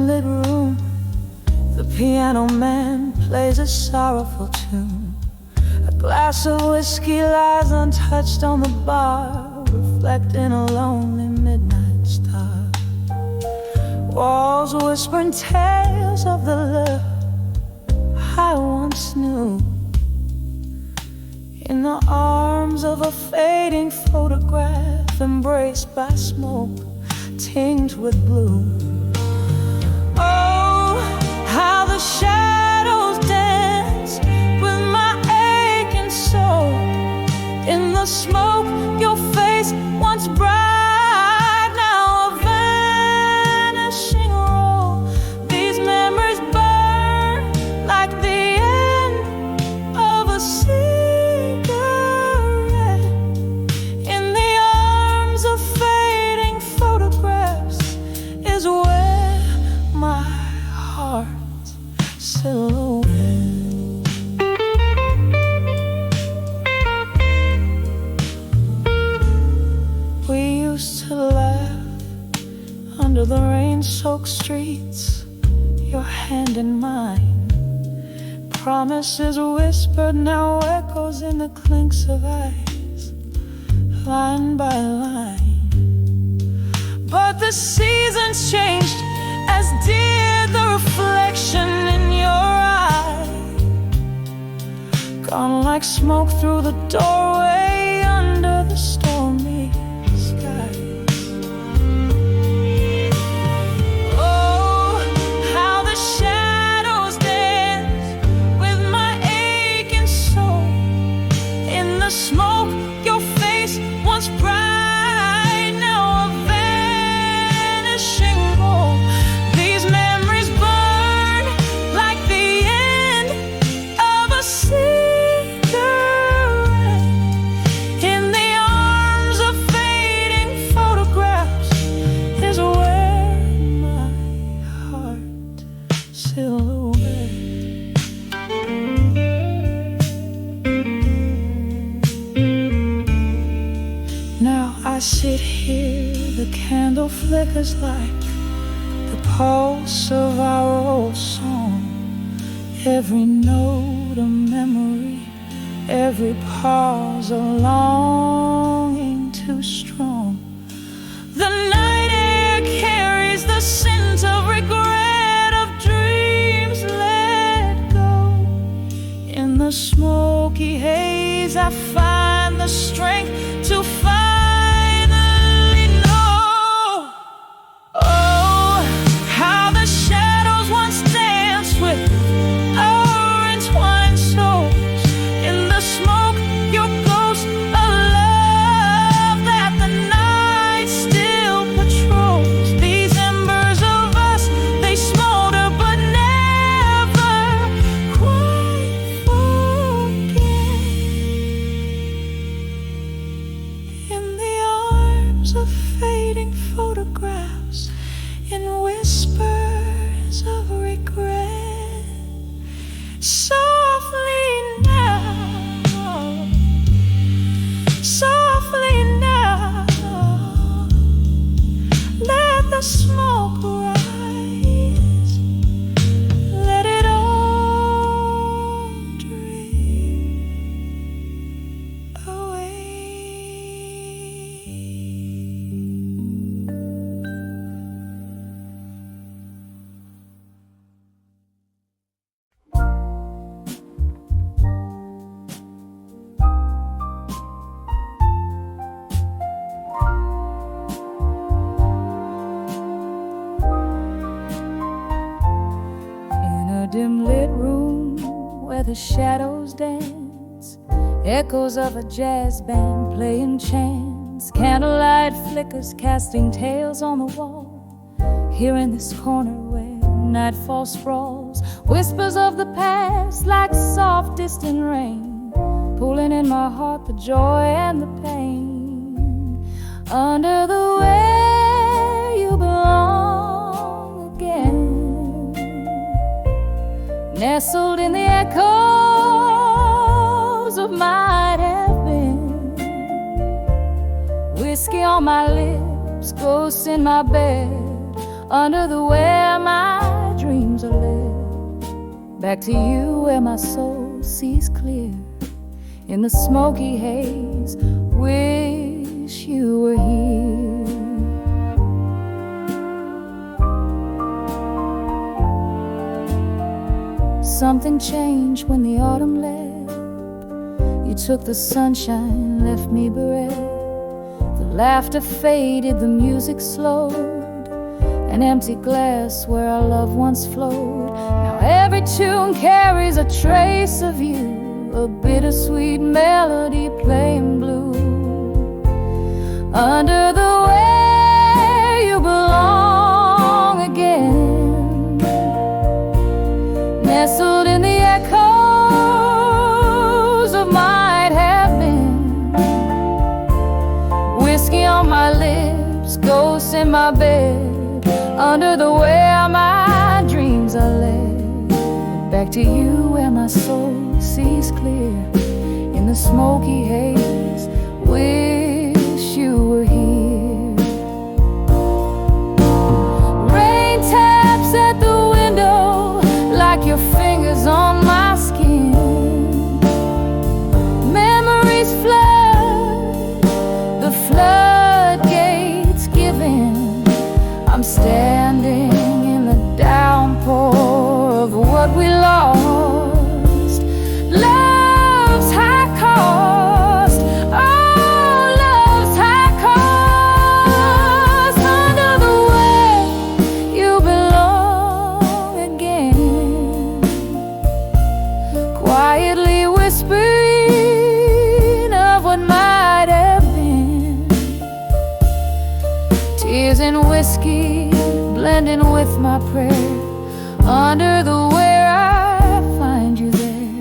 dim-lit room, the piano man plays a sorrowful tune. A glass of whiskey lies untouched on the bar, reflecting a lonely midnight star. Walls whispering tales of the love I once knew, in the arms of a fading photograph, embraced by smoke tinged with blue. Oh, how the shadows dance with my aching soul. In the smoke, your face once bright, now a vanishing role. These memories burn like the end of a cigarette. In the arms of fading photographs is where my heart's silhouette. We used to laugh under the rain-soaked streets, your hand in mine. Promises whispered, now echoes in the clinks of eyes, line by line. But the seasons changed, as did the reflection in your eye. Gone like smoke through the doorway under the stormy skies. Oh, how the shadows dance with my aching soul. In the smoke, your face once bright, now a vanishing role. These memories burn like the end of a cigarette. In the arms of fading photographs is where my heart silhouette. Now I sit here, the candle flickers like the pulse of our old song. Every note a memory, every pause a longing too strong. The night air carries the scent of regret, of dreams let go. In the smoky haze I find the strength to finally know. Oh, how the shadows once danced with our entwined souls. In the smoke, your ghost, a love that the night still patrols. These embers of us, they smolder but never quite forget. In the arms of fading photographs, in whispers of regret, softly now, let the smoke rise, let it all drift away. In a dim-lit room where the shadows dance, echoes of a jazz band playing chants, candlelight flickers casting tales on the wall. Here in this corner where nightfall sprawls, whispers of the past like soft distant rain, pulling in my heart the joy and the pain. Under the where you belong again, nestled in the echoes of might have been. Whiskey on my lips, ghosts in my bed, under the where my back to you where my soul sees clear. In the smoky haze, wish you were here. Something changed when the autumn left. You took the sunshine, left me bereft. The laughter faded, the music slowed. An empty glass where our love once flowed. Now every tune carries a trace of you, a bittersweet melody playing blue. Under the where you belong again, nestled in the echoes of might have been. Whiskey on my lips, ghosts in my bed, under the where my dreams are led. Back to you where my soul sees clear. In the smoky haze, wish you were here. Rain taps at the window like your fingers on my skin. Memories flood, the floodgates give in. I'm standing in the downpour of what we lost. Love's high cost, oh, love's high cost. Under the way you belong again, quietly whispering of what might have been. Tears and whiskey blending with my prayer. Under the where I find you there.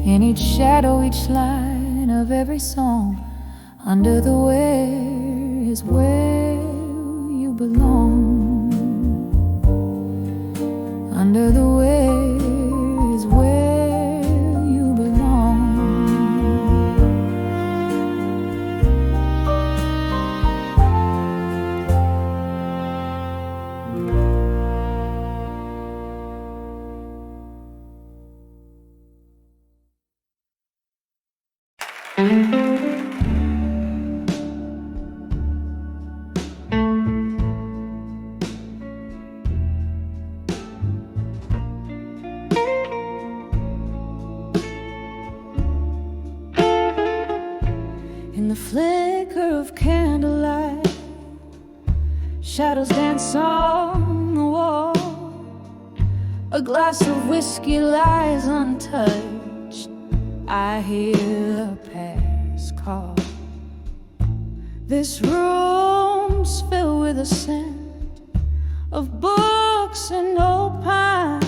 In each shadow, each line of every song. Under the where is where you belong. Under the where is where you belong. In the flicker of candlelight, shadows dance on the wall. A glass of whiskey lies untouched. I hear a past call. This room's filled with a scent of books and old pine.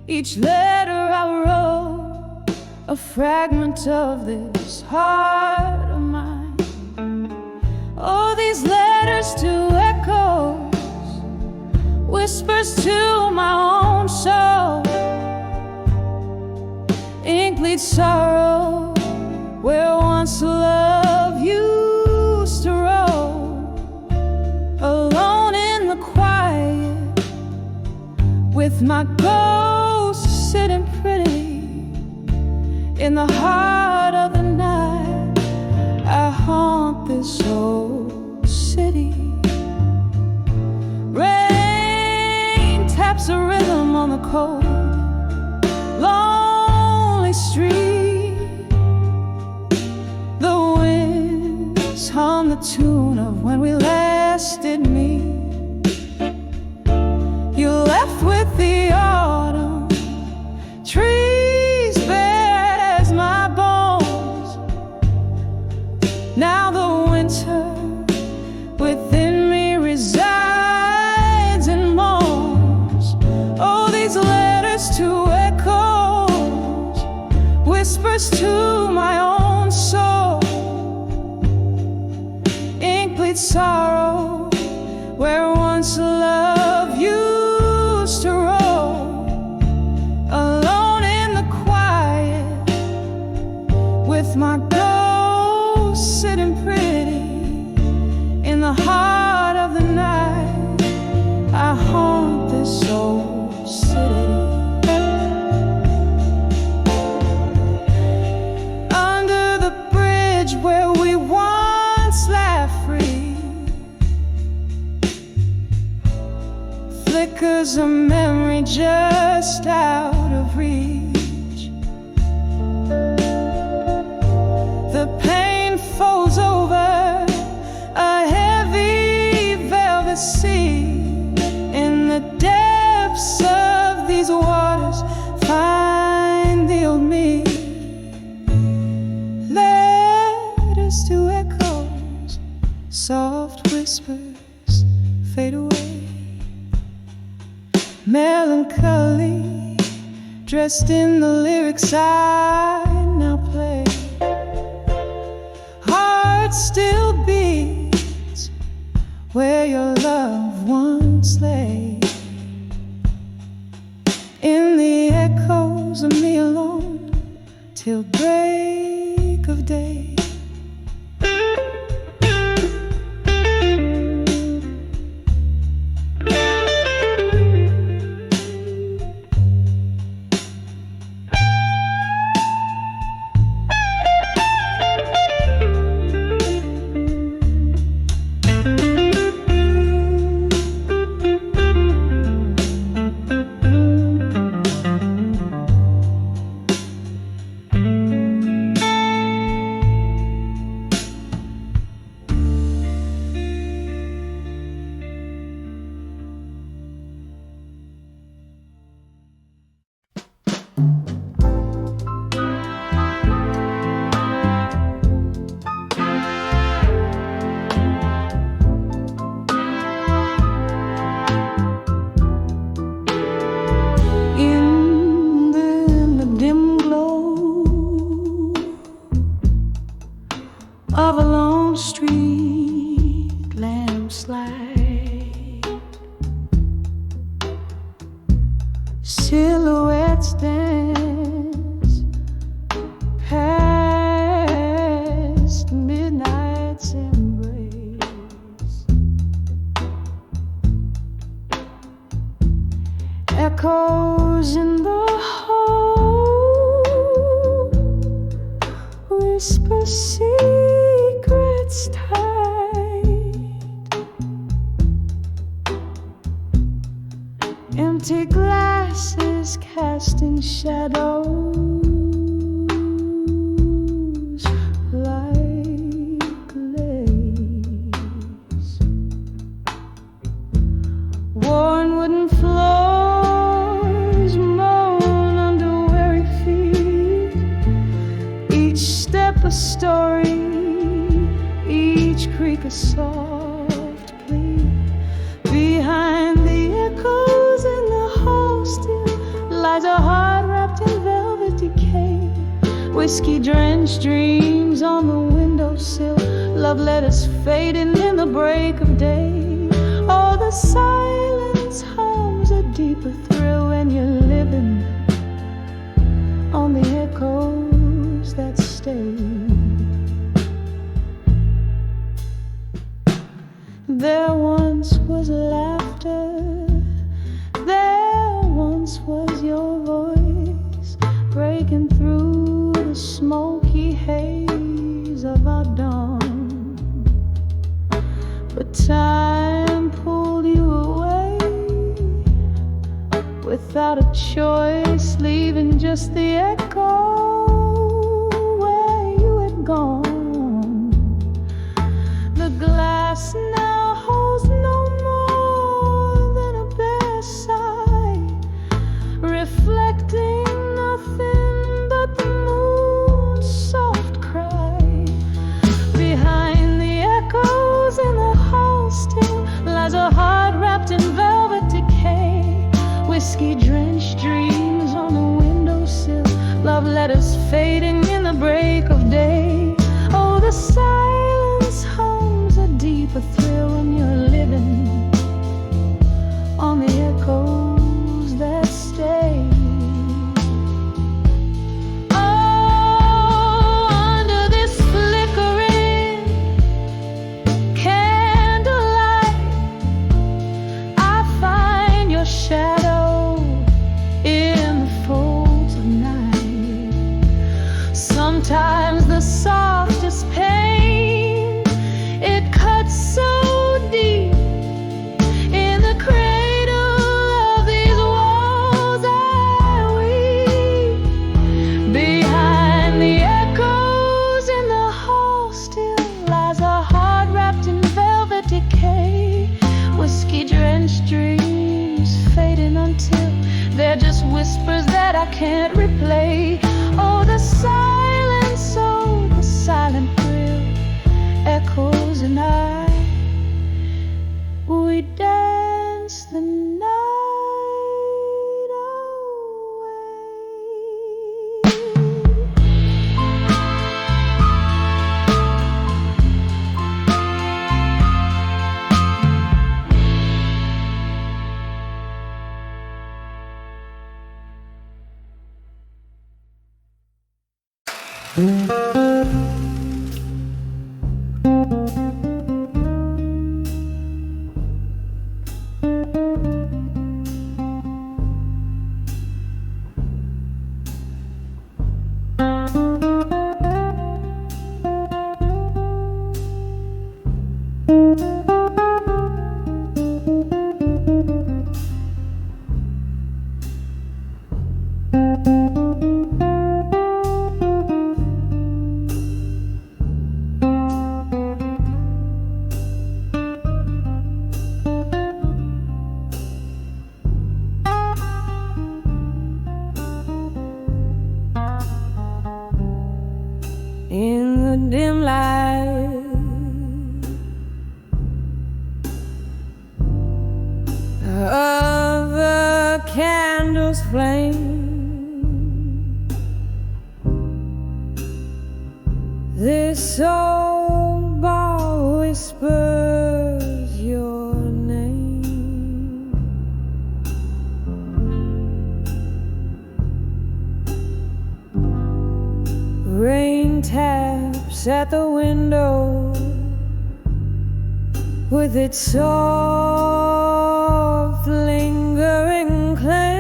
Each letter I wrote, a fragment of this heart of mine. Oh, these letters to echoes, whispers to my own soul. Ink bleeds sorrow where once love used to roll. Alone in the quiet, with my ghost sitting pretty in the heart of the night. I haunt this old city. Rain taps a rhythm on the cold, lonely street. The winds hum the tune of when we last did meet. You left with the autumn trees bare as my bones. Now the winter within me resides and moans. Oh, these letters to echoes, whispers to my own soul. Ink bleeds sorrow where once love used to roll. Alone in the quiet, with my ghost sitting pretty in the heart of the night. I haunt this old flickers of memory just out of reach. The pain folds over a heavy velvet sea. In the depths of these waters, find the old me. Letters to echoes, soft whispers fade away. Melancholy, dressed in the lyrics I now play. Heart still beats where your loved once lay. In the echoes of me alone till break of day. Of a lone street lamplight, silhouettes dance past midnight's embrace. Echoes in the hall whisper secrets tight. Empty glasses casting shadows like lace. Worn wooden floors moan under weary feet. Each step a story, each creak a soft plea. Behind the echoes in the hall still lies a heart wrapped in velvet decay. Whiskey-drenched dreams on the windowsill, love letters fading in the break of day. Oh, the silence hums a deeper thrill when you're living on the echoes that stay. There once was laughter, there once was your voice, breaking through the smoky haze of our dawn. But time pulled you away without a choice, leaving just the echo where you had gone. The glass now holds no more than a bare sigh, reflecting nothing but the moon's soft cry. Behind the echoes in the hall still lies a heart wrapped in velvet decay. Whiskey-drenched dreams on the windowsill, love letters fading in the break of day. Oh, the silence hums a deeper thrill when you're living on the echoes that stay. Oh, under this flickering candlelight, I find your shadow until they're just whispers that I can't replay. Oh, the silence, oh, the silent thrill echoes, and we dance the night in the dim light of the candle's flame. This old bar whispers your name. Rain taps at the window with its soft, lingering claim.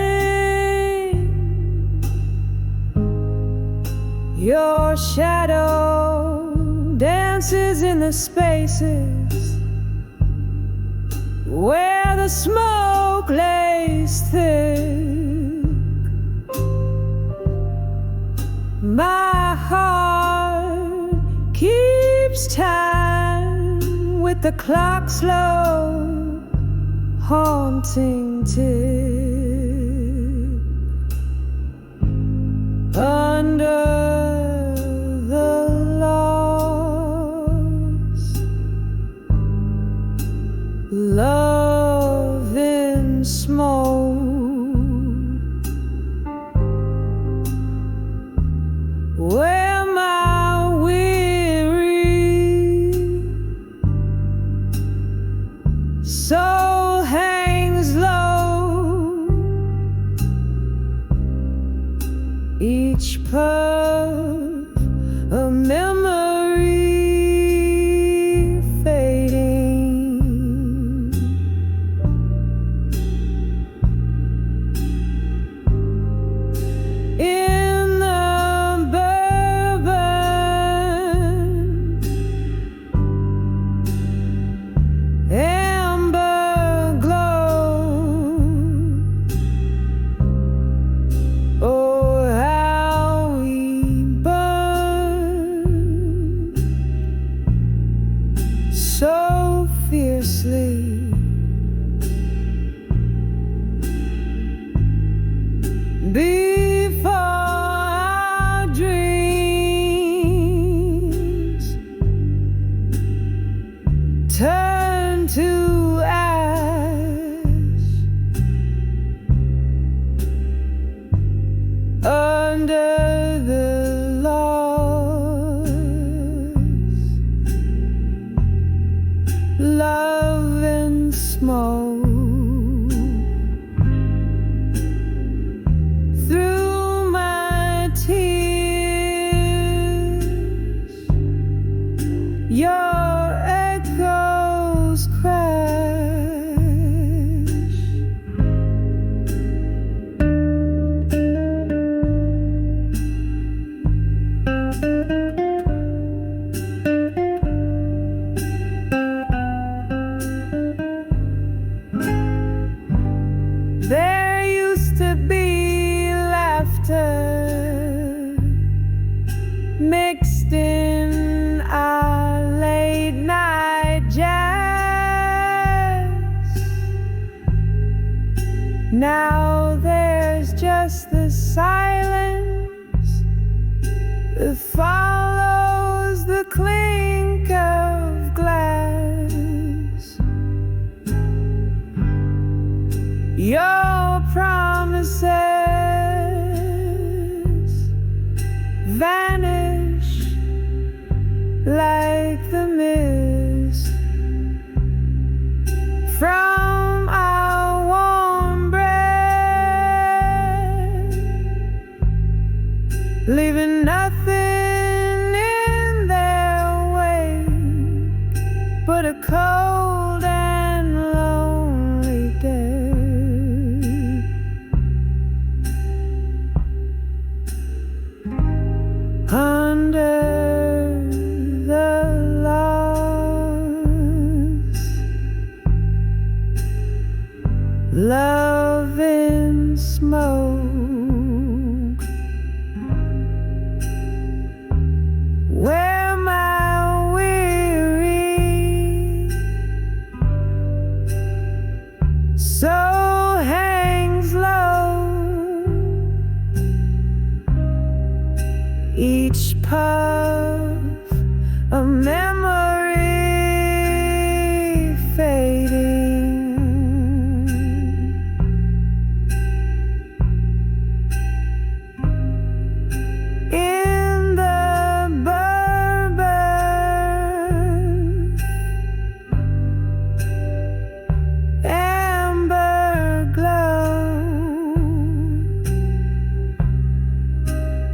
Your shadow dances in the spaces where the smoke lays thick. My heart keeps time with the clock's slow, haunting tick. Under the lost love in smoke, where my weary soul hangs low, each puff a memory fading. Now there's just the silence that follows the clink of glass. Your promises vanish like the mist from our warm breath, leaving nothing in their wake but a cold and lonely death. Under the lost, love in smoke, where my weary soul hangs low, each puff a memory fading, in the bourbon amber glow.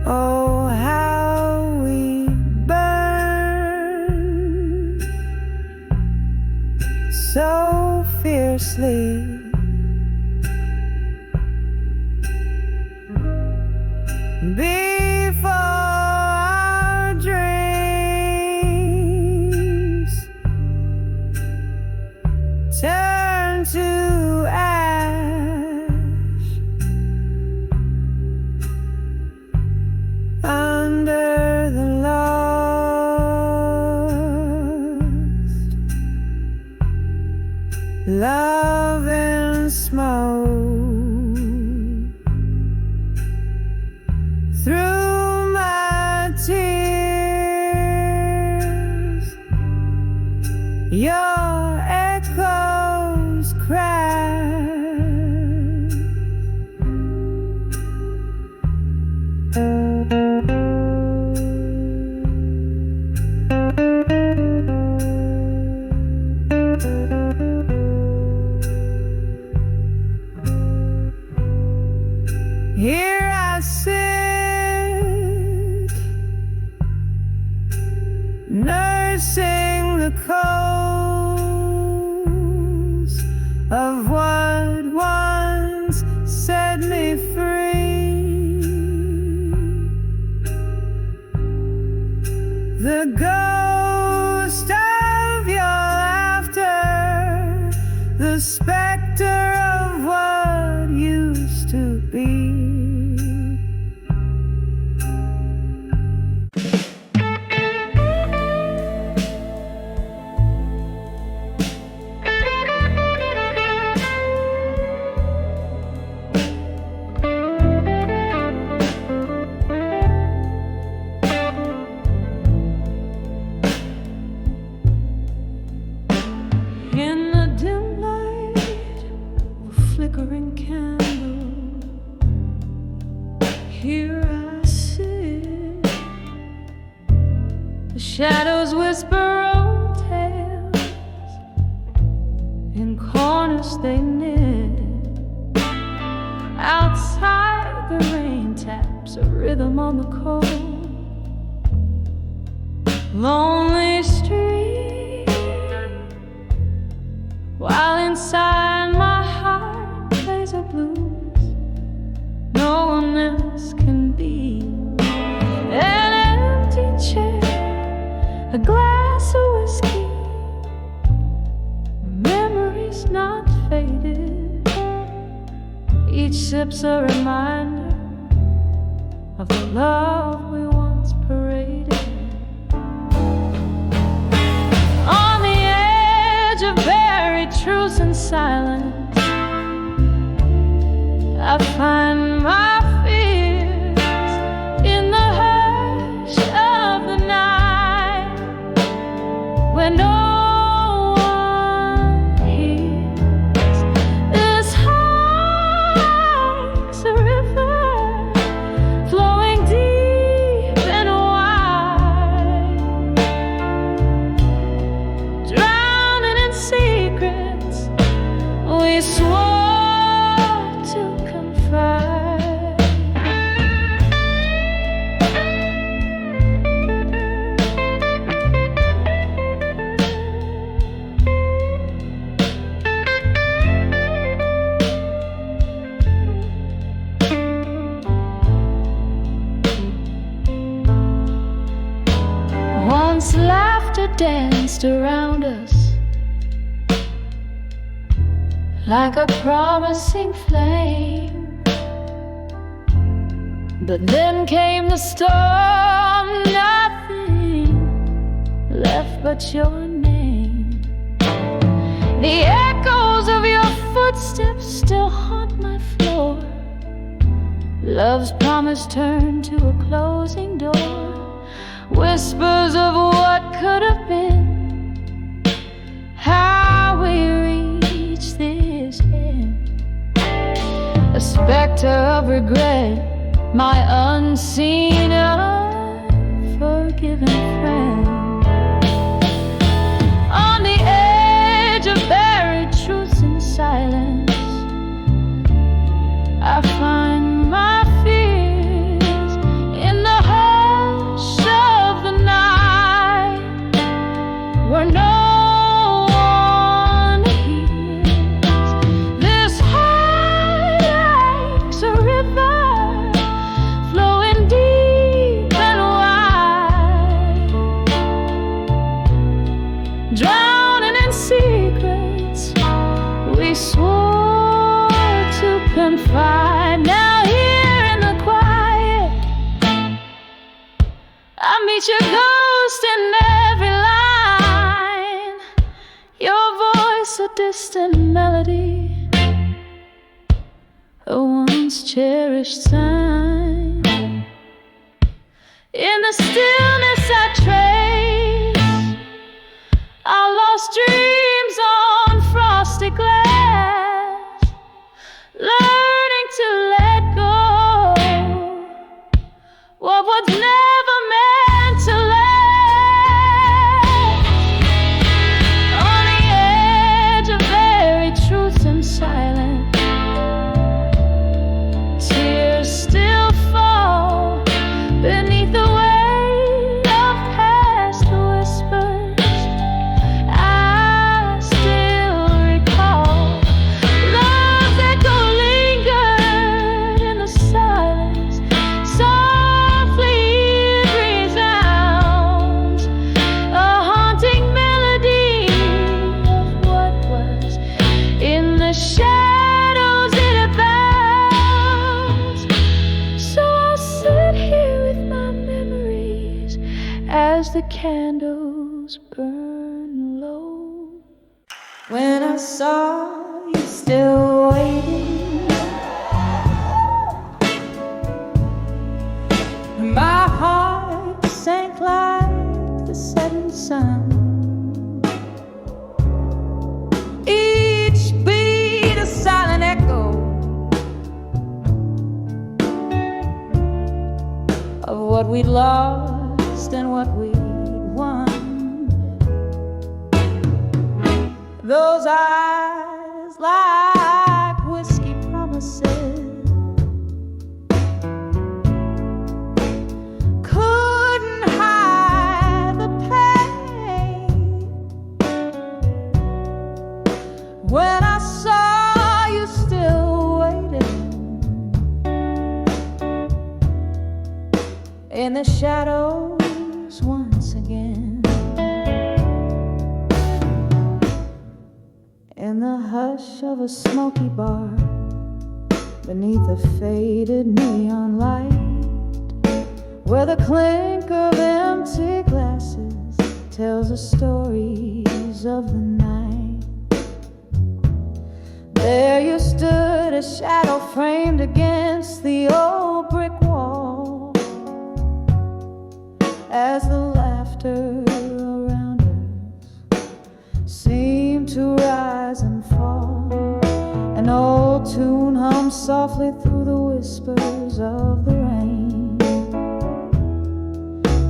Oh, how we burn so fiercely, before our dreams turn to ash. Under the lost, love and smoke, through my tears your echoes crash. Here I sit, nursing the coals of what once set me free. The ghost of your laughter, the specter of what used to be. In the dim light of a flickering candle, here I sit. The shadows whisper old tales, in corners they knit. Outside the rain taps a rhythm on the cold, lonely street, while inside my heart plays a blues no one else can be. An empty chair, a glass of whiskey, memories not faded. Each sip's a reminder of the love we once paraded. On the edge of buried truth and silence, I find my fears in the hush of the night, when no one hears. This heart's a river flowing deep and wide, drowning in secrets we swore to confide. Once laughter danced around us like a promising flame, but then came the storm, nothing left but your name. The echoes of your footsteps still haunt my floor. Love's promise turned to a closing door. Whispers of what could have been, how we reached this end. A specter of regret, my unseen, unforgiven friend. On the edge of buried truths and silence, I find my fears in the hush of the night, where no one hears. This heart like's a river flowing deep and wide, drowning in secrets we swore to confide. Now here in the quiet, I meet your ghost in every line, your voice a distant melody, a once cherished sign. In the stillness I trace our lost dreams on frosty glass, learning to let go what was never meant to last. On the edge of buried truth and silence, tears still fall beneath the weight of past whispers. I still recall love's echo lingered in the silence. Softly it resounds, a haunting melody of what was. In the shadows it abounds. So I'll sit here with my memories as the candles burn low. When I saw you still waiting, my heart sank like the setting sun. Each beat a silent echo of what we'd lost and what we'd won. Those eyes like whiskey promises couldn't hide the pain. When I saw you still waiting in the shadows once again, in the hush of a smoky bar, beneath a faded neon light, where the clink of empty glasses tells the stories of the night. There you stood as shadow framed against the old brick wall, as the laughter around us seemed to rise and fall. An old tune hums softly through the whispers of the rain,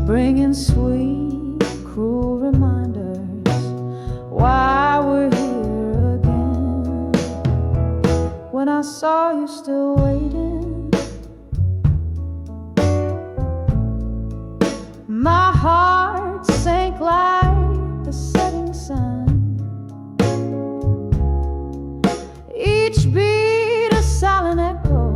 bringing sweet, cruel reminders why we're here again. When I saw you still waiting, my heart sank like the setting sun. Each beat a silent echo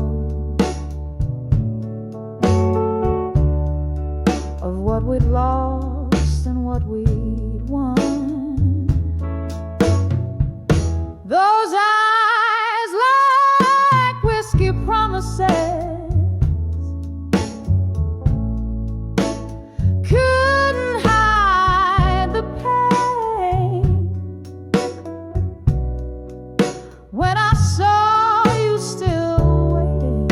of what we'd lost and what we'd won. Those eyes like whiskey promises couldn't hide the pain. When I saw you still waiting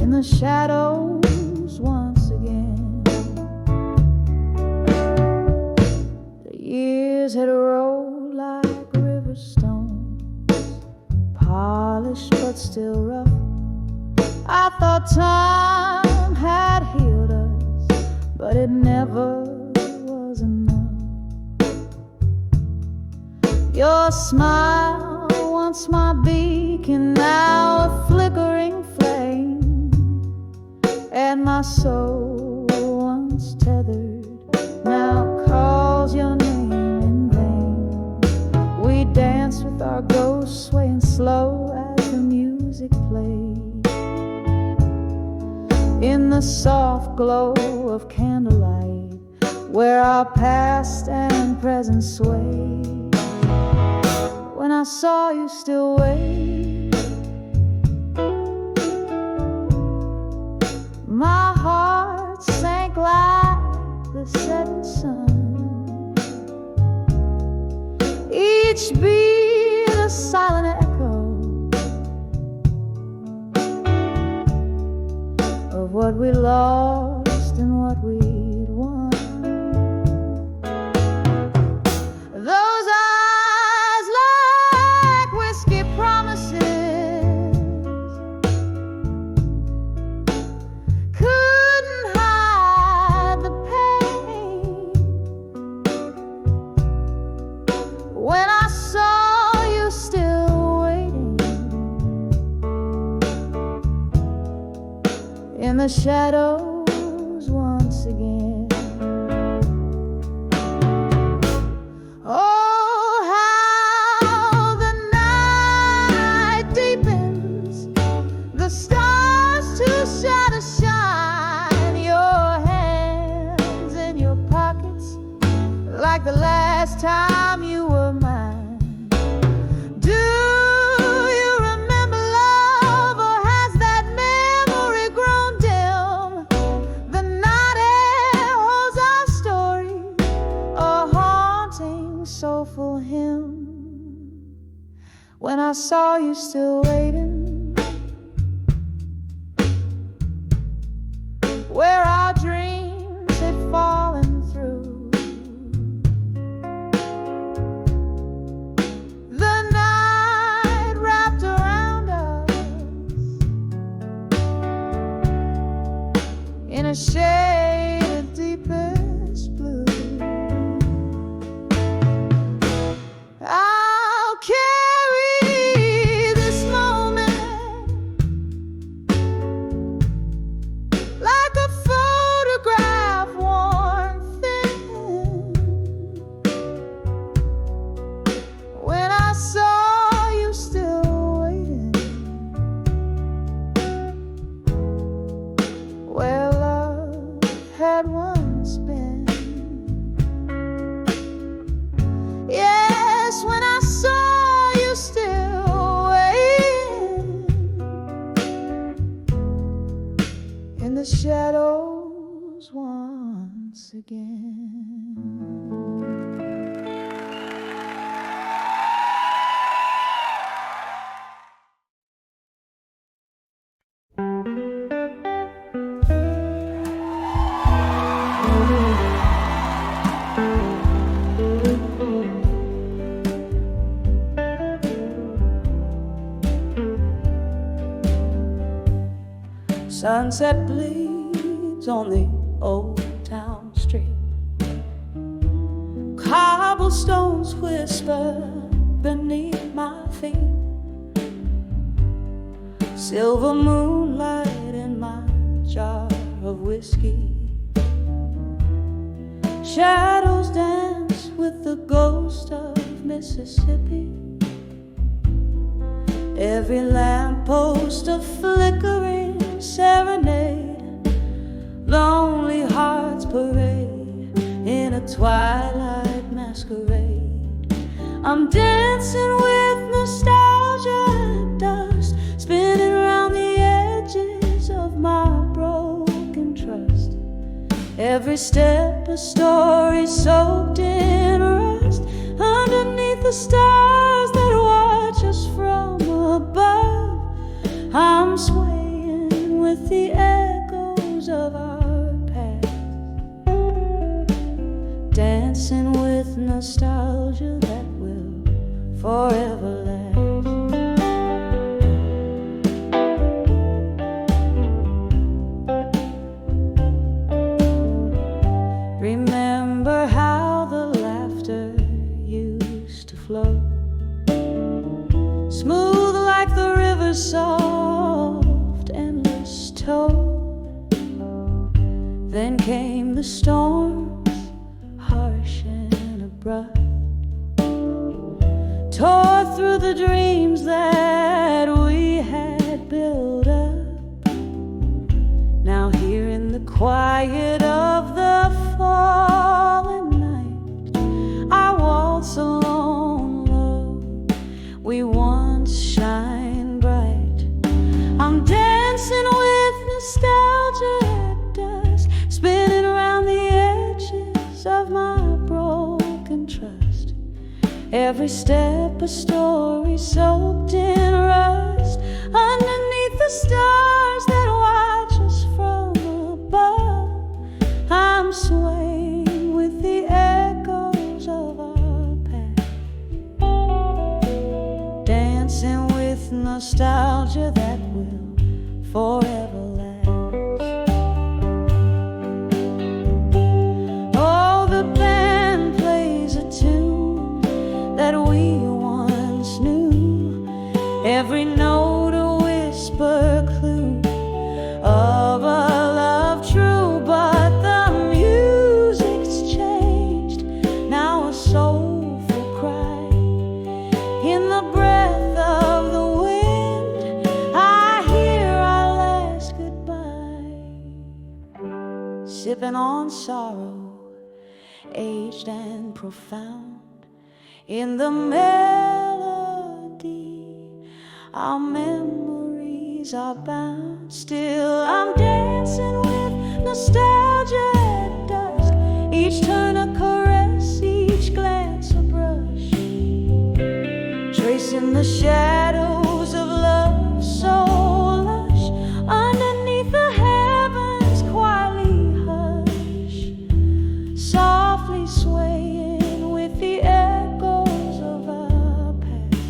in the shadows once again, the years had rolled like river stones, polished but still rough. I thought time had healed us, but it never was enough. Your smile, once my beacon, now a flickering flame, and my soul, once tethered, now calls your name in vain. We dance with our ghosts swaying slow as the music played, in the soft glow of candlelight, where our past and present sway. When I saw you still wait, my heart sank like the setting sun. Each beat a silent echo of what we lost and what we'd won. Those eyes like whiskey promises couldn't hide the pain. When I saw you still waiting in the shadows once again. Oh, how the night deepens, the stars too shy to shine. Your hands in your pockets, like the last time you were mine. Do you remember love, or has that memory grown dim? The night air holds our story, a haunting, soulful hymn. When I saw you still waiting, where our dreams had fallen through, the night wrapped around us in a shade of deepest blue. I'll carry this moment like a photograph worn thin. When I saw you still waiting, where love had once been. Yes, when I saw you still waiting in the shadows once again. Sunset bleeds on the old town street. Cobblestones whisper beneath my feet. Silver moonlight in my jar of whiskey. Shadows dance with the ghost of Mississippi. Every lamppost a flickering serenade. Lonely hearts parade in a twilight masquerade. I'm dancing with nostalgia dust, spinning around the edges of my broken trust. Every step a story soaked in rust, underneath the stars that watch us from above. I'm swaying with the echoes of our past, dancing with nostalgia that will forever last. Remember how the laughter used to flow, smooth like the river's soft, endless toe. Then came the storms, harsh and abrupt, tore through the dreams that we had built up. Now here in the quiet of the fallen night, I waltz alone low. We once shine bright. I'm dancing with nostalgia at dusk, spinning around the edges of my broken trust. Every step a story soaked in rust, underneath the stars that watch us from above. I'm swaying with the echoes of our past, dancing with nostalgia that will forever last. Oh, the band plays a tune that we once knew, every note a whisper clue of a love true. But the music's changed, now a soulful cry. In the breath of the wind, I hear our last goodbye. Sipping on sorrow, aged and profound. In the melody, our memories are bound. Still I'm dancing with nostalgia at dusk, each turn a caress, each glance a brush, tracing the shadows of love so lush, underneath the heavens quietly hush, softly swaying with the echoes of our past,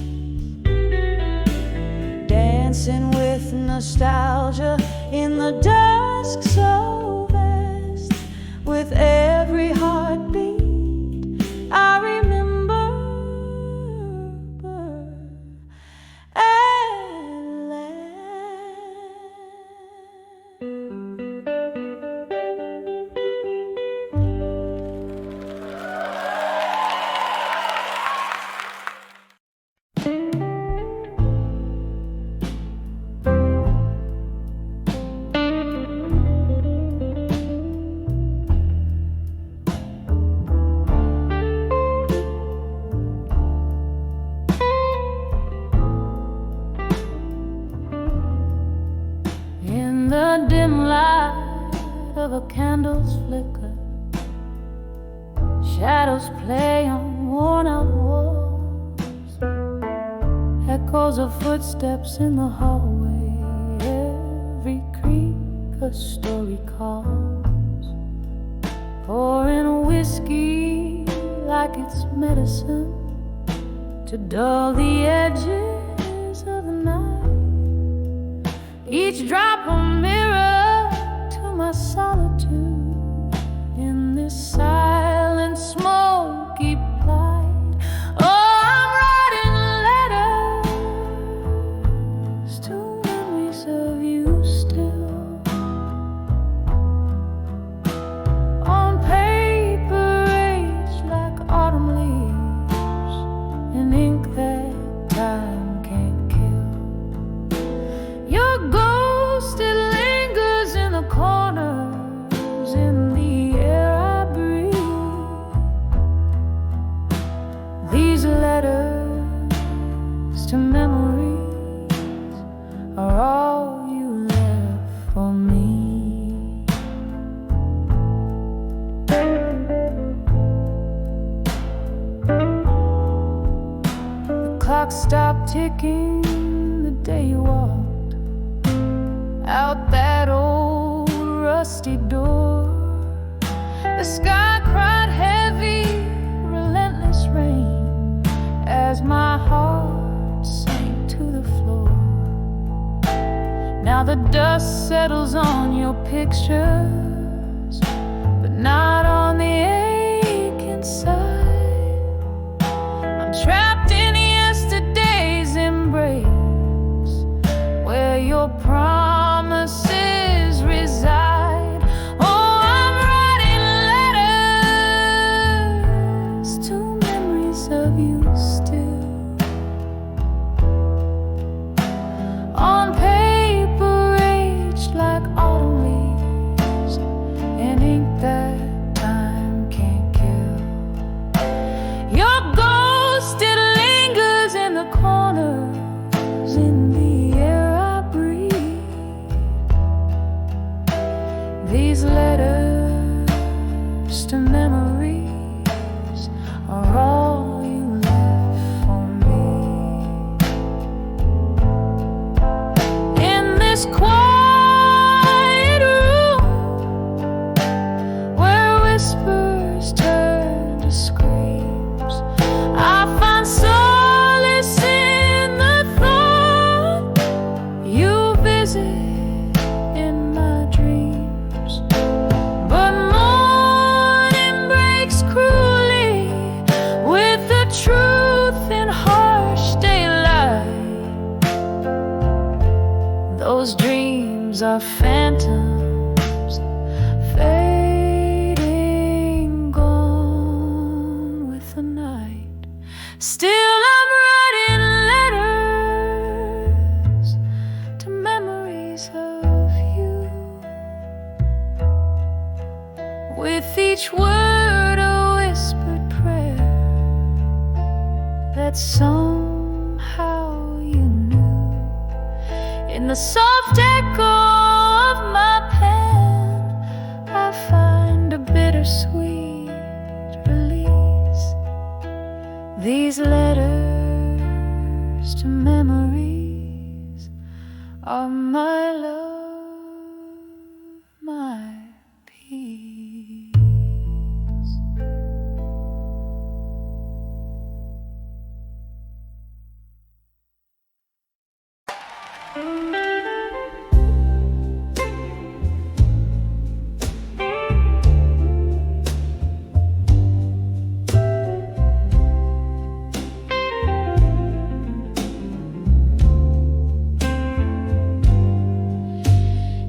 dancing with nostalgia in the dusk so vast. With every heartbeat I remember at last. In the dim light of a candle's flicker, shadows play on worn-out walls, echoes of footsteps in the hallway. Every creak a story calls, pouring whiskey like it's medicine to dull the edges of the night. Each drop a mirror my solitude in this silent, smoky plight. Oh, I'm writing letters to memories of you still, on paper aged like autumn leaves, in ink that time can't kill. Your ghost, it lingers in the corners, in the air I breathe. These letters to memories are all you left for me. The clock stopped ticking the day you walked out that old rusty door. The sky cried heavy, relentless rain as my heart sank to the floor. Now the dust settles on your pictures, but not on the ache inside. I'm trapped in yesterday's embrace, where your promises reside. Oh, I'm writing letters to memories of you still, on paper aged like autumn leaves, in ink that time can't kill. Your ghost, it lingers in the corners, in the air I breathe. These letters to memories are all you left for me. In this quiet room, where whispers turn to screams, I find solace in the thought you visit in my dreams. But morning breaks cruelly with the truth in harsh daylight. Those dreams are phantoms, fading, gone with the night. Still I'm writing letters to memories of you, with each word a whispered prayer that somehow you knew. In the soft echo of my pen, I find a bittersweet release. These letters to memories are my love, my peace.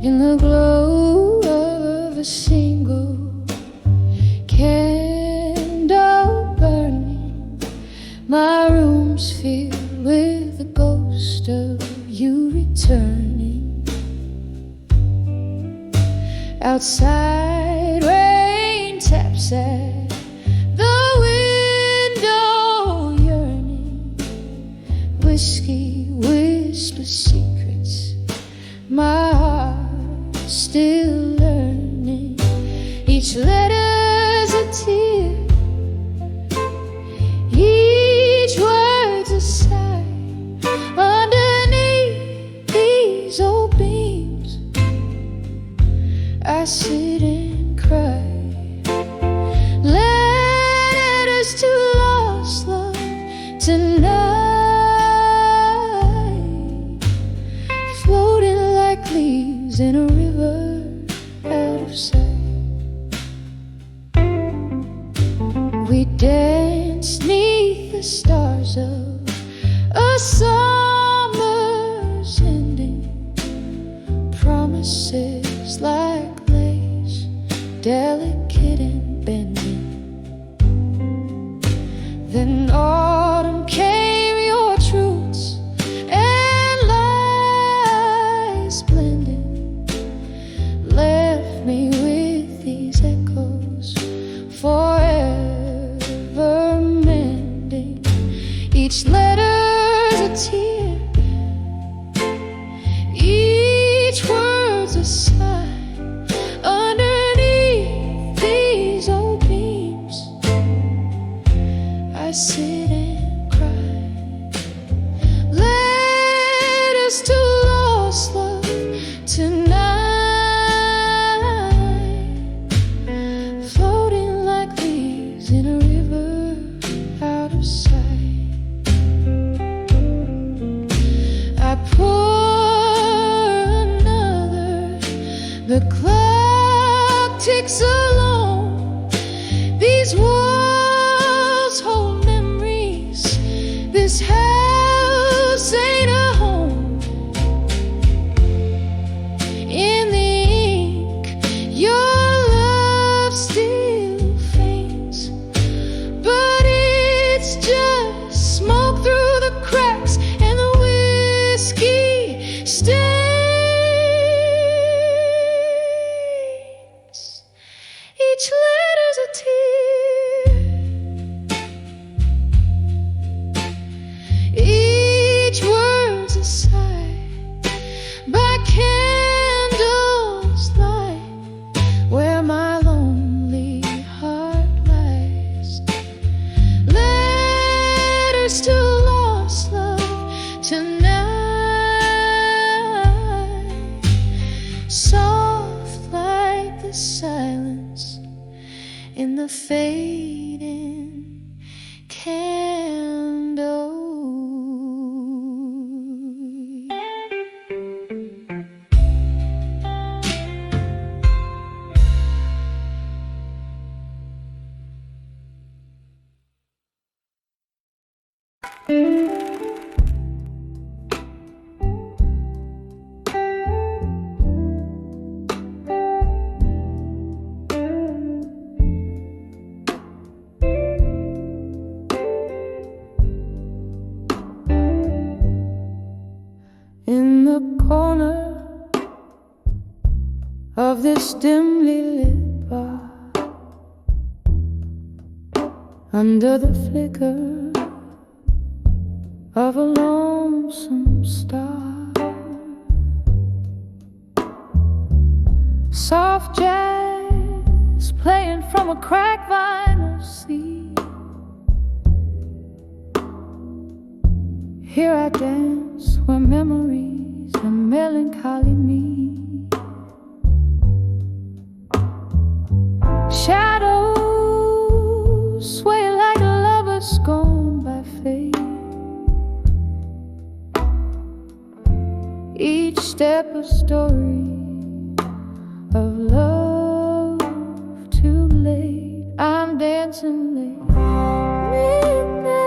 In the glow of a single candle burning, my room's filled with the ghost of you returning. Outside, rain taps at the window, yearning. Whiskey whispers secrets, my heart still learning. Each letter's a tear, each word's a sigh. Underneath these old beams, I sit and cry. Letters to lost love tonight, floating like leaves in a river at the summer's ending, promises like lace, delicate and bending. Then autumn came, your truths and lies blended, left me with these echoes forever mending. Each letter's a tear, each word's a sigh. Underneath these old beams, I sit and cry. Letters to lost love tonight, floating like leaves in a river out of sight. I pour another, the clock ticks along. These walls hold memories, this house ain't a home. In the ink, your love still faints, but it's just smoke through the cracks, and the whiskey stains. Each letter's a tear, each word's a sigh. By candles light, where my lonely heart lies. Letters to lost love tonight, soft like the silence in the fading candle. In the corner of this dimly lit bar, under the flicker of a lonesome star, soft jazz playing from a cracked vinyl sleeve. Here I dance where memories and melancholy meet. Shadows sway like lovers scorned by fate. Each step a story of love too late. I'm dancing late. Midnight,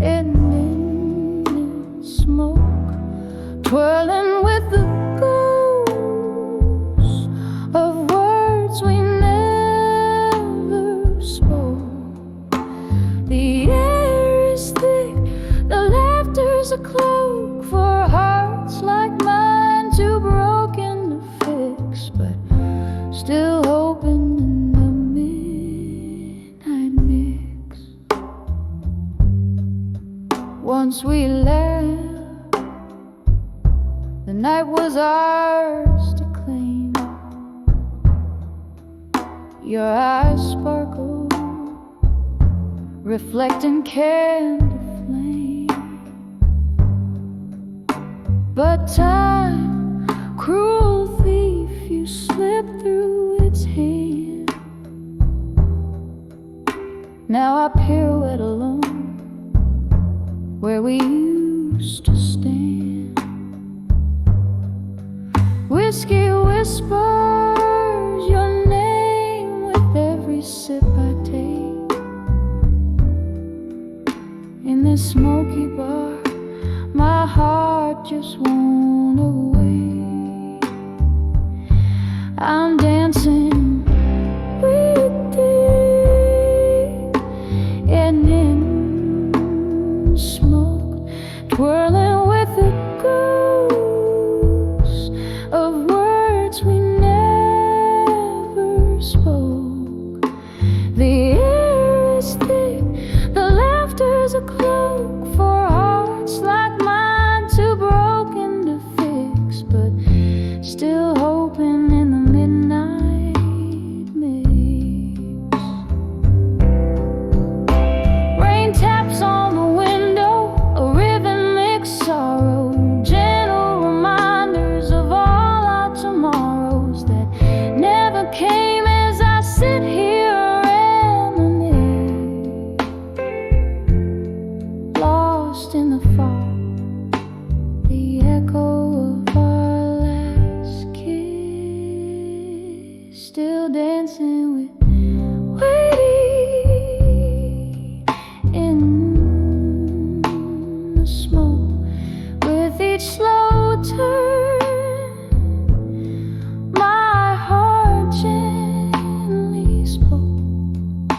ending in smoke, twirling with the ghosts of words we never spoke. The air is thick, the laughter's a cloak for hearts like mine, too broken to fix, but still hoping in the midnight mix. Once we left, the night was ours to claim. Your eyes sparkle, reflecting candle flame. But time, cruel thief, you slip through its hand. Now I pirouette alone where we used to stand. Whiskey whispers your name with every sip I take. In the a smoky bar, my heart just won't away. I'm dancing with thee and in smoke, twirling with the ghosts of words we never spoke. The air is thick, the laughter's a cloak for hearts like mine, too broken to fix, but still hoping in the midnight mix. Rain taps on the window, a rhythmic sorrow, gentle reminders of all our tomorrows that never came as I sit here reminisce, lost in the fog, the echo of our last kiss, still dancing with waiting in the smoke. With each slow turn, my heart gently spoke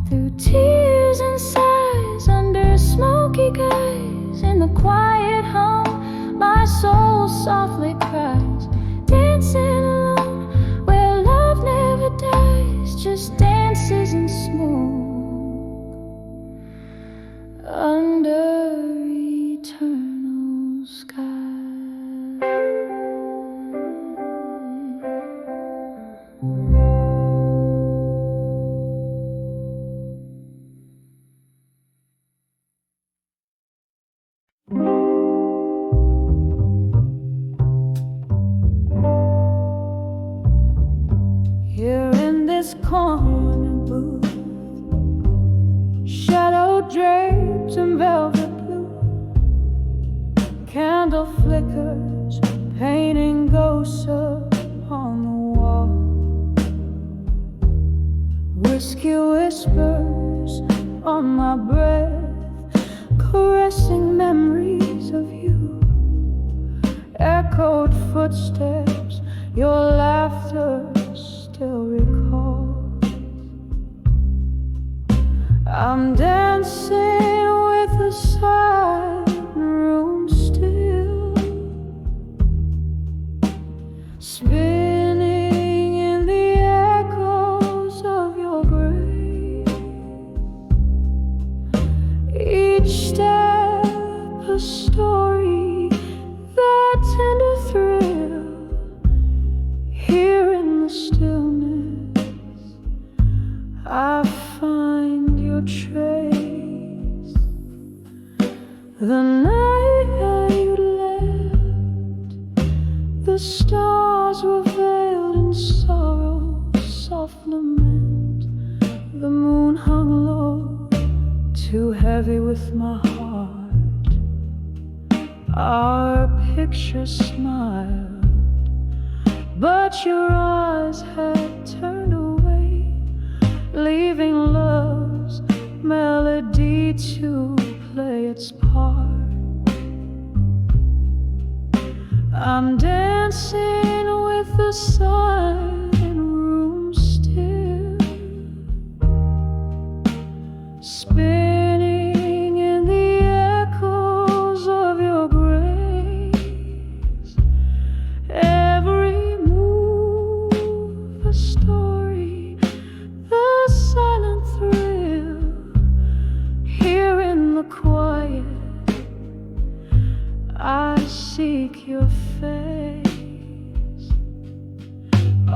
through tears and sighs under smoky skies. In the quiet hum, my soul softly cries, dancing alone where love never dies, just dances in smoke under eternal sky. Here in this corner booth, shadow draped in velvet blue, candle flickers painting ghosts upon the wall. Whiskey whispers on my breath, caressing memories of you. Echoed footsteps, your laughter still recalls. I'm dancing with the silent room still, spinning in the echoes of your grace. Each step a story, that tender thrill. Here in the stillness, I find your trace. The night that you left, the stars were veiled in sorrow, soft lament. The moon hung low, too heavy with my heart. Our picture smiled, but your eyes had turned away, leaving love's melody to play its part. I'm dancing with the silent room still, spinning in the echoes of your grace. Every move a story, the silent thrill. Here in the quiet, I seek your face.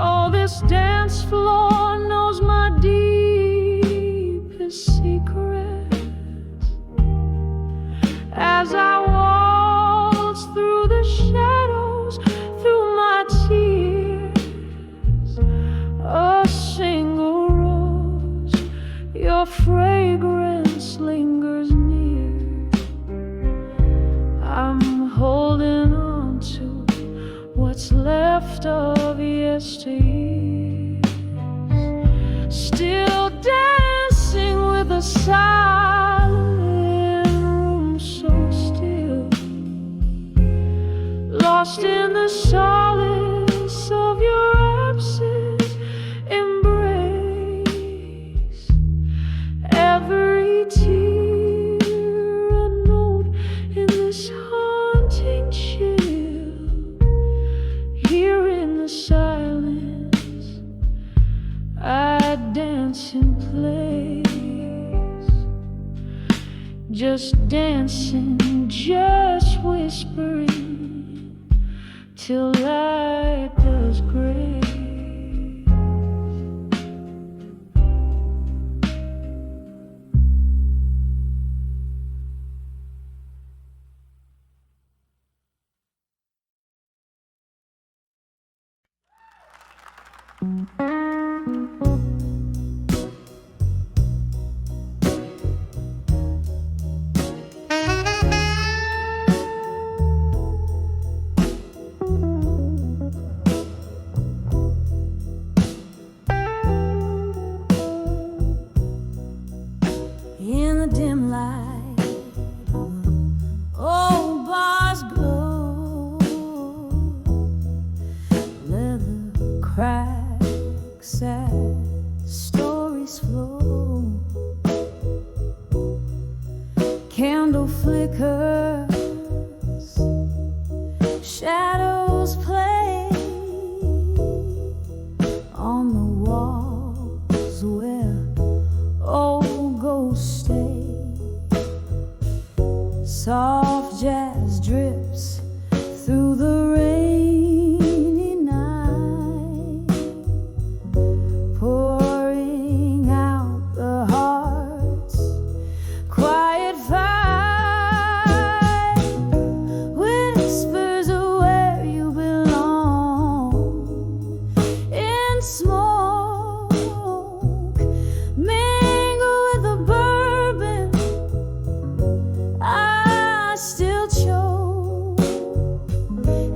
Oh, this dance floor knows my deepest secrets. As I waltz through the shadows, through my tears, a single rose, your fragrance lingers near. I'm holding on to what's left of yesteryears, still dancing with a silent dancing, just whispering till light does gray. In the dim light, old bars glow, leather cracks as stories flow, candle flickers, shadows play on the walls where old ghosts stay. Soft jazz drips through the rainy night, pouring out the heart's quiet fight. Whispers of where you belong in smoke, mingle with the bourbon. I still choke.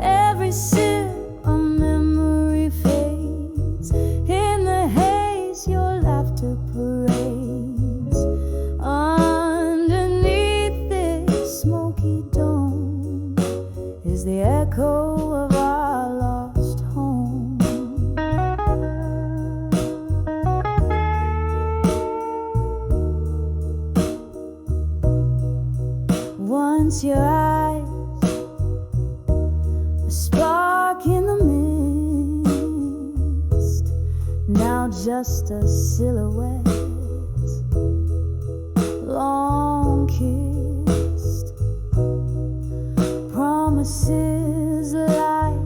Every sip a memory fades. In the haze your laughter parades. Underneath this smoky dome is the echo of our lost home. Once your eyes, a spark in the mist, now just a silhouette, long kissed. Promises like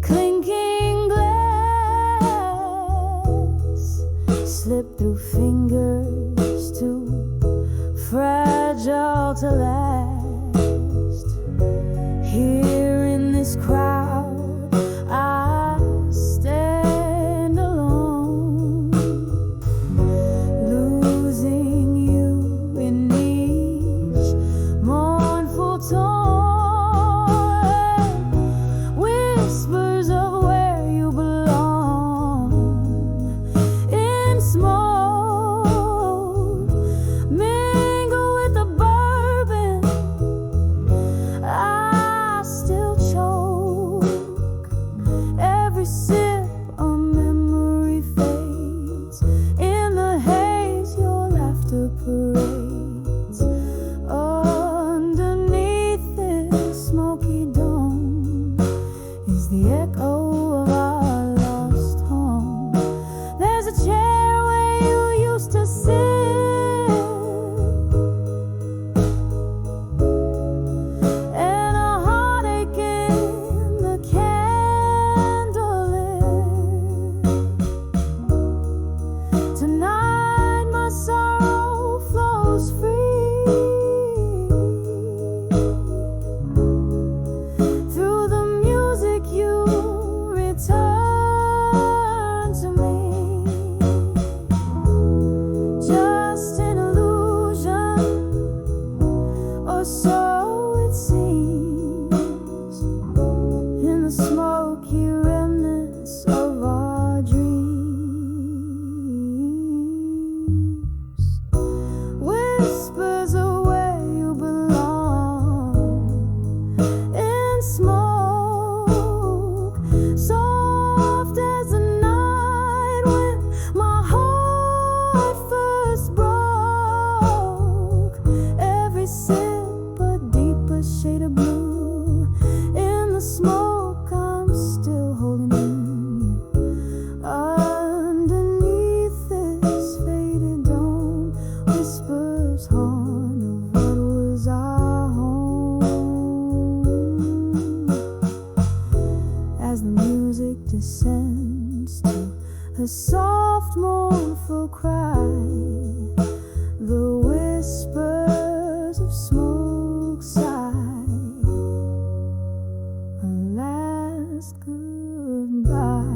clinking glass slip through fingers too fragile to last. Here in this crowd I stand alone, losing you in each mournful tone. Whispers of where you belong in smoke, mingle with the bourbon. I still choke. Every sip a memory fades. In the haze your laughter parades. Underneath this smoky dome is the echo of our lost home. There's a chair where you used to sit, and a heartache in the candlelit. Tonight my sorrow flows free through the music. You return to me, just an illusion, or so it seems, in the smoky remnants of our dreams. Whispers of where you belong in smoke, soft as the night when my heart first broke. Every sip a deeper shade of blue. In the smoke I'm still holding you. Underneath this faded dome, whispers haunt of soft mournful cry, the whispers of smoke sigh, a last goodbye.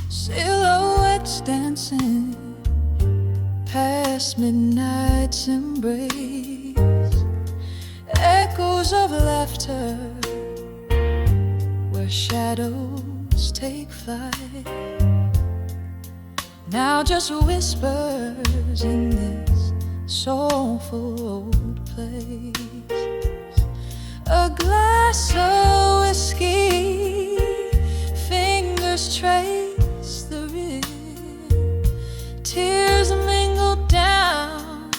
Silhouettes dancing past midnight's embrace, echoes of laughter where shadows take flight. Now just whispers in this soulful old place. A glass of whiskey, fingers trace the rim, tears mingle down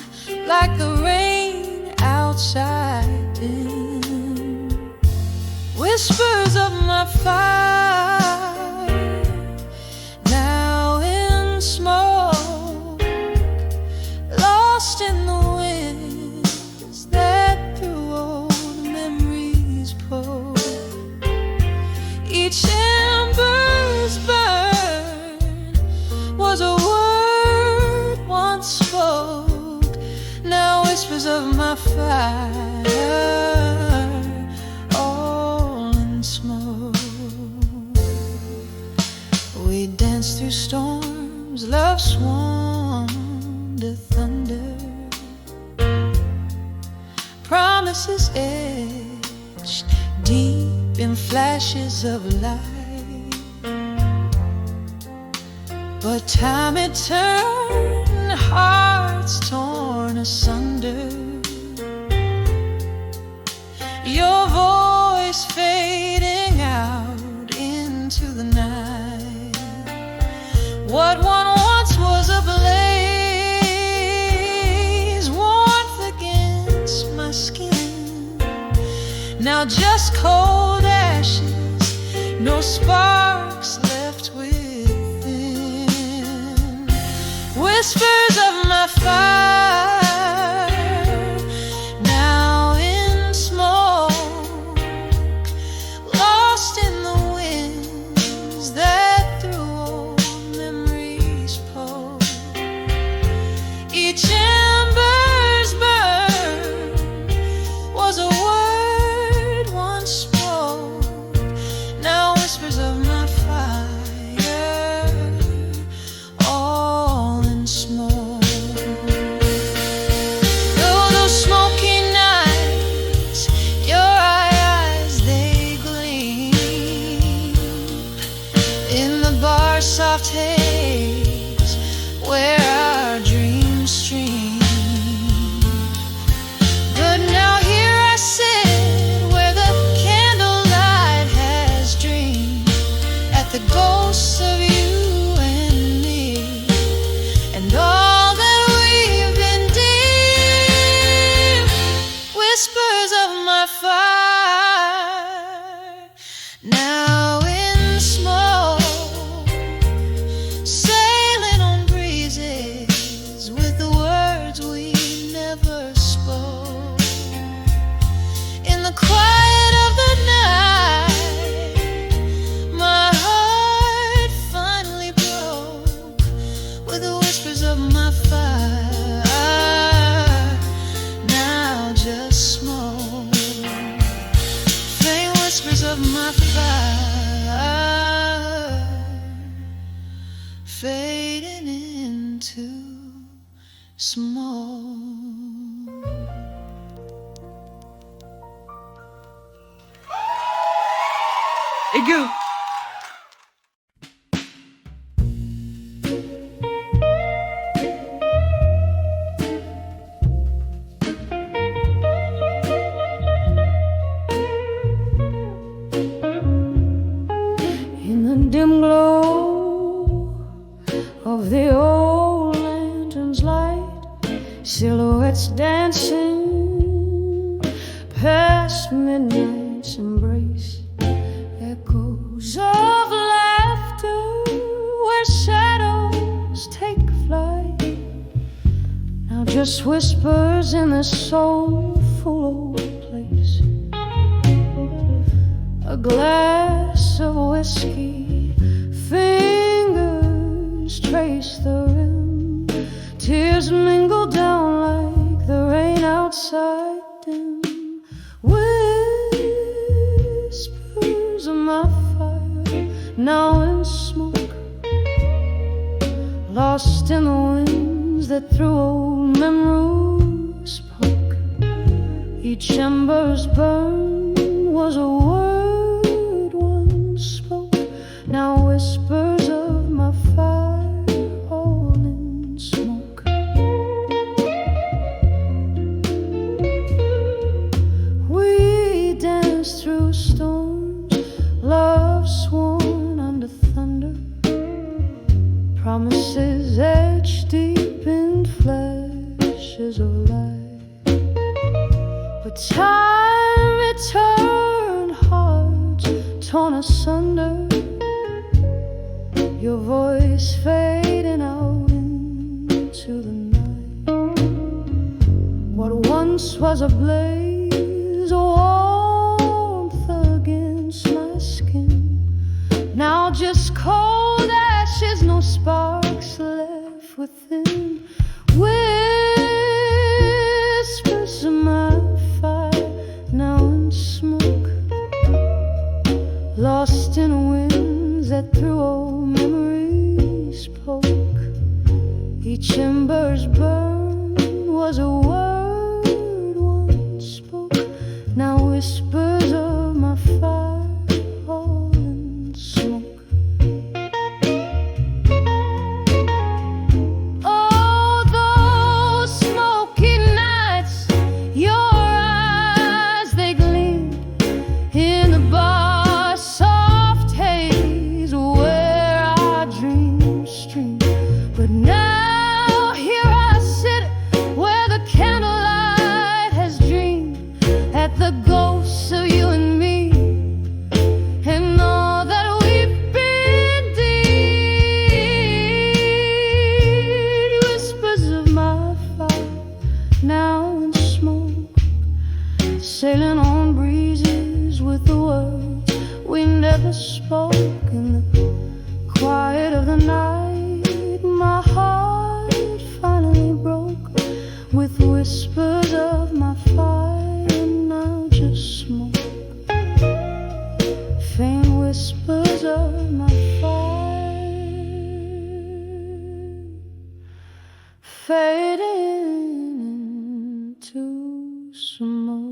like the rain outside dim. Whispers of my fire, now in smoke, lost in the winds that through old memories poke. Each ember's burn was a word once spoke, now whispers of my fire, all in smoke. We danced through storms, love sworn to thunder, promises etched deep in flashes of light. But time it turned, hearts torn asunder. Your voice fading out into the night. What one once was a blaze, warmth against my skin, now just cold ashes, no sparks left within. Whispers of my fire, now in smoke, lost in the winds that through old memories poke. Each ember's burn was a word once spoke, now whispers of my fire, all in smoke. Though those smoky nights, your eyes they gleam in the bar's soft haze where our dreams stream. But now here I sit where the candlelight has dreamed, at the ghosts of you and me, and all that we've been deep. Whispers of my fire, now in smoke, sailing on breezes with the words we never spoke. In the quiet of the night, my heart finally broke with the whispers of my fire, now just smoke. Faint whispers of my fire, fading into smoke. Ego. In the dim glow of the old lantern's light, silhouettes dancing past midnight's embrace, echoes of laughter where shadows take flight, now just whispers in this soulful old place. A glass of whiskey, fingers trace the rim, tears mingle down like the rain outside dim. Whispers of my fire, now in smoke, lost in the winds that through old memories spoke. Each ember's burn was a word spoke, now whispers of my fire, all in smoke. We danced through storms, love sworn under thunder, promises etched deep in flashes of light. But time returned, hearts torn asunder, your voice fading out into the night. What once was a blaze, a warmth against my skin, now just cold ashes, no sparks left within. Whispers of my fire, now in smoke, lost in winds that through old memories spoke. Each ember's burn was a word once spoke, now whispers of my fire, all in smoke. Oh, those smoky nights, your eyes, they gleamed in the bar, soft haze where our dreams stream. But now here I sit where the candlelight has dreamed at the ghosts of you and me, and all that we've been deed. Whispers of my fire, now in smoke, sailing on breezes with the words we never spoke. In the quiet of the night, my heart finally broke with whispers of my fire, now just smoke. Faint whispers of my fire, fading into smoke.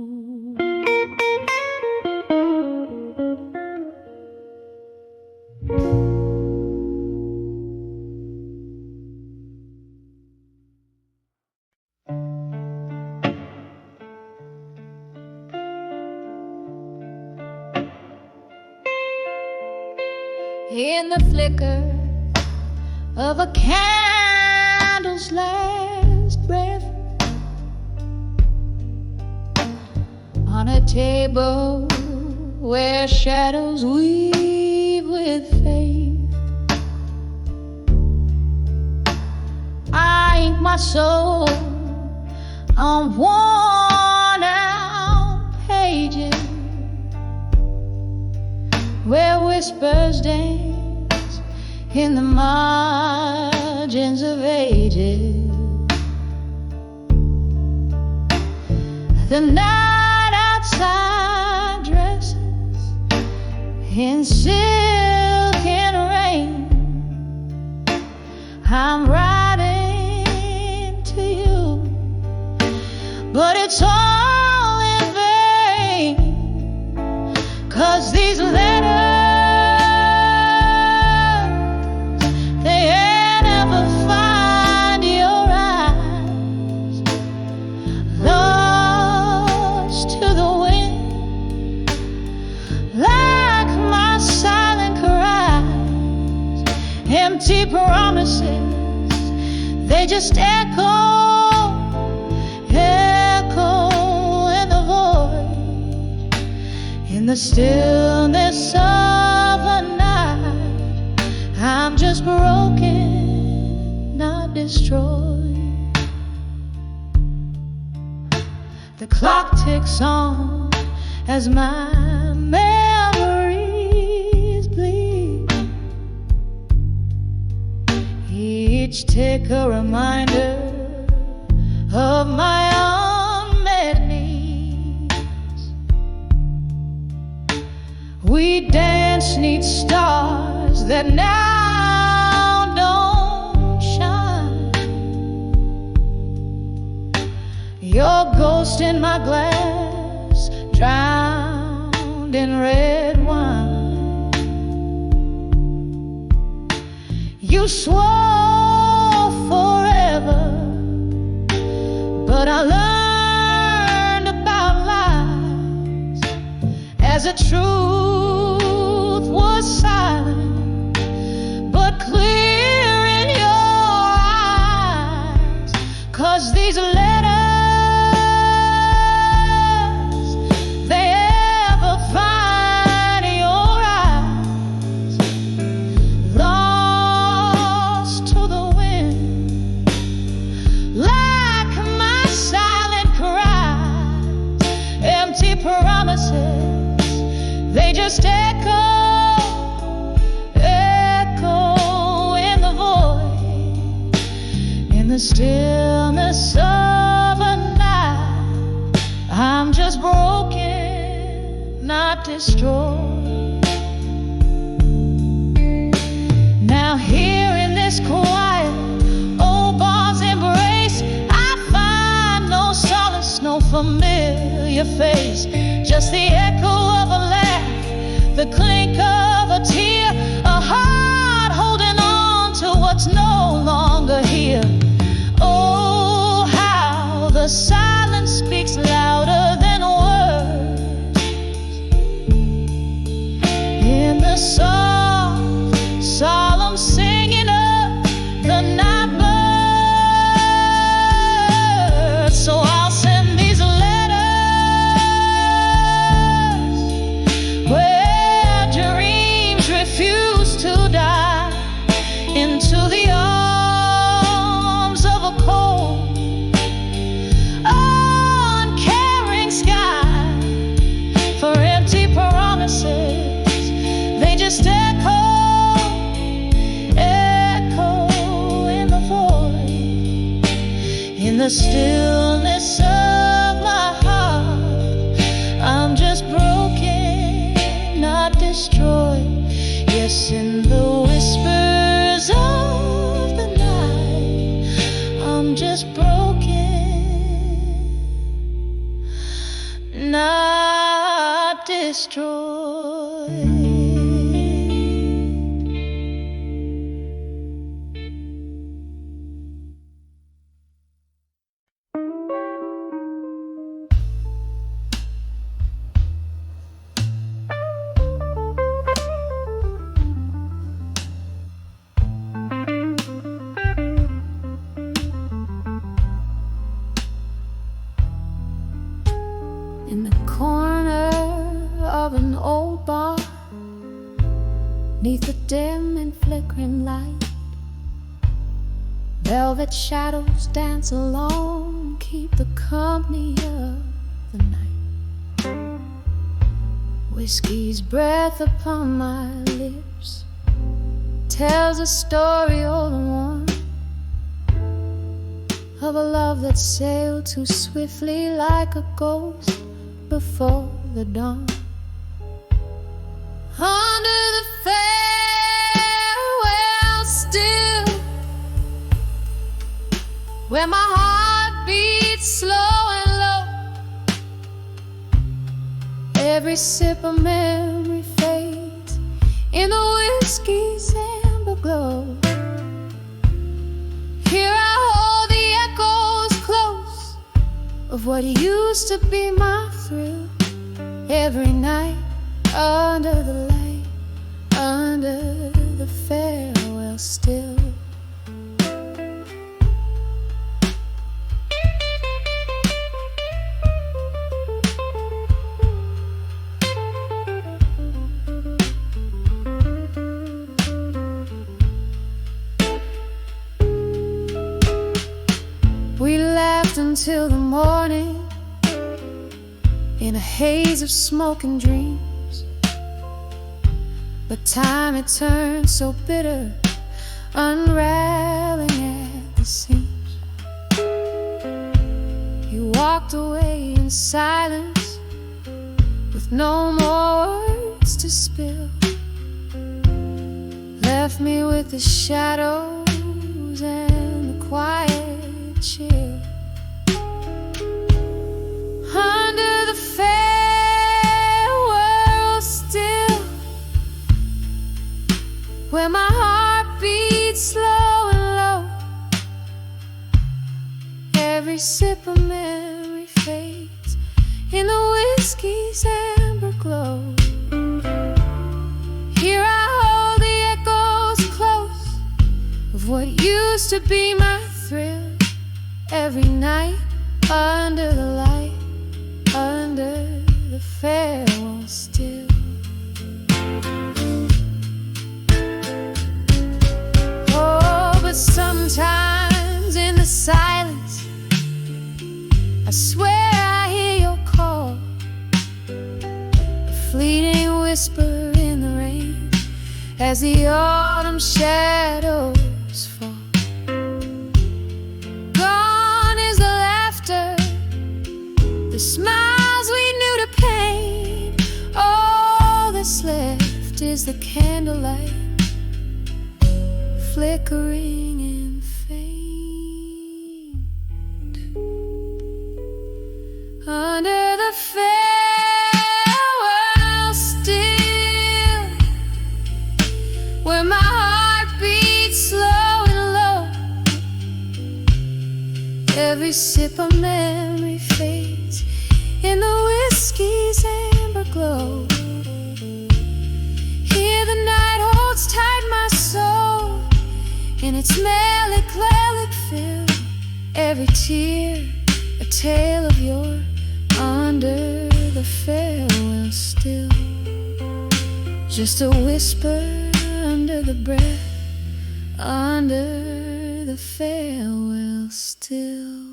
In the flicker of a candle's last breath, on a table where shadows weave with faith, I ink my soul on worn out pages where whispers dance in the margins of ages. The night outside dresses in silk and rain. I'm writing to you, but it's all in vain, 'cause these letters, they never find your eyes. Lost to the wind, like my silent empty promises, they just echo, echo in the void, in the stillness of the night. I'm just broken, not destroyed. The clock ticks on as my memories bleed, each tick a reminder of my unmet needs. We dance 'neath stars that now don't shine. Your ghost in my glass, drowned in red wine. You swore forever, but I learned about lies as the truth was silent, but clear in your eyes. 'Cause these letters, they ever find your eyes, lost to the wind, like my silent cries. Empty promises, they just echo, echo in the void, in the stillness of a night. I'm just broken, not destroyed. Now here in this quiet old bar's embrace, I find no solace, no familiar face, just the echo of a laugh, the clink of a tear, a heart holding on to what's no longer here. Oh, how the silence speaks louder than words, in the soft, solemn singing of the night bird. So I'll send these letters where dreams refuse to die, into the arms of a cold, uncaring sky. For empty promises, they just echo, echo in the void, in the stillness of my heart. I'm just broken, not destroyed. Yes, in the whispers of the night, I'm just broken, not destroyed. In the corner of an old bar, 'neath the dim and flickering light, velvet shadows dance along, keep the company of the night. Whiskey's breath upon my lips tells a story old and warm, of a love that sailed too swiftly like a ghost before the dawn. Under the farewell still, where my heart beats slow and low, every sip of memory fades in the whiskey's amber glow. Here I hold the echoes close of what used to be my thrill, every night under the light, under the farewell. well still. We laughed until the morning in a haze of smoke and dreams. But time it turned so bitter, unraveling at the seams. You walked away in silence with no more words to spill. Left me with the shadows and the quiet chill. Under the fair world still, where my heart beats slow and low, every sip of memory fades in the whiskey's amber glow. Here I hold the echoes close of what used to be my thrill. Every night under the light, under the farewell still. Oh, but sometimes in the silence, I swear I hear your call, a fleeting whisper in the rain as the autumn shadows fall. Gone is the laughter, the smiles we knew to pain. All that's left is the candlelight, flickering and faint. Under the farewell still, where my heart beats slow and low, every sip of memory fades in the whiskey's amber glow. Here the night holds tight my soul in its melancholic fill. Every tear a tale of yore, under the farewell still. Just a whisper under the breath, under the farewell still.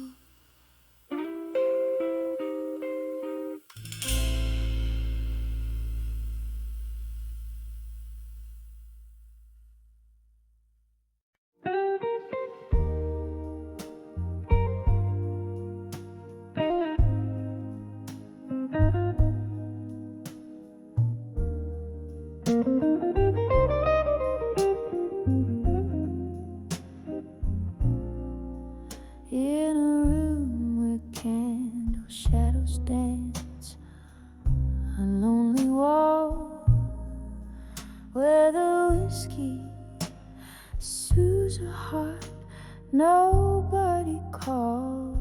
In a room where candle shadows dance, a lonely wall where the whiskey soothes a heart nobody called.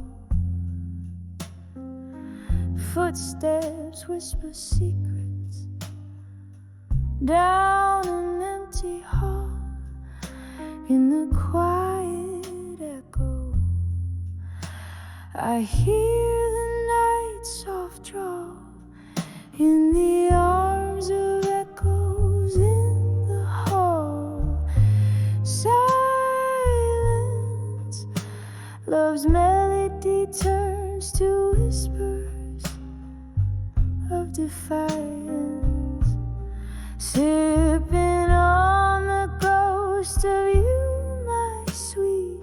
Footsteps whisper secrets down an empty hall. In the quiet echo, I hear the night soft draw in the arms of echoes in the hall. Silence, love's melody turns to whispers of defiance, sipping on the ghost of you, my sweet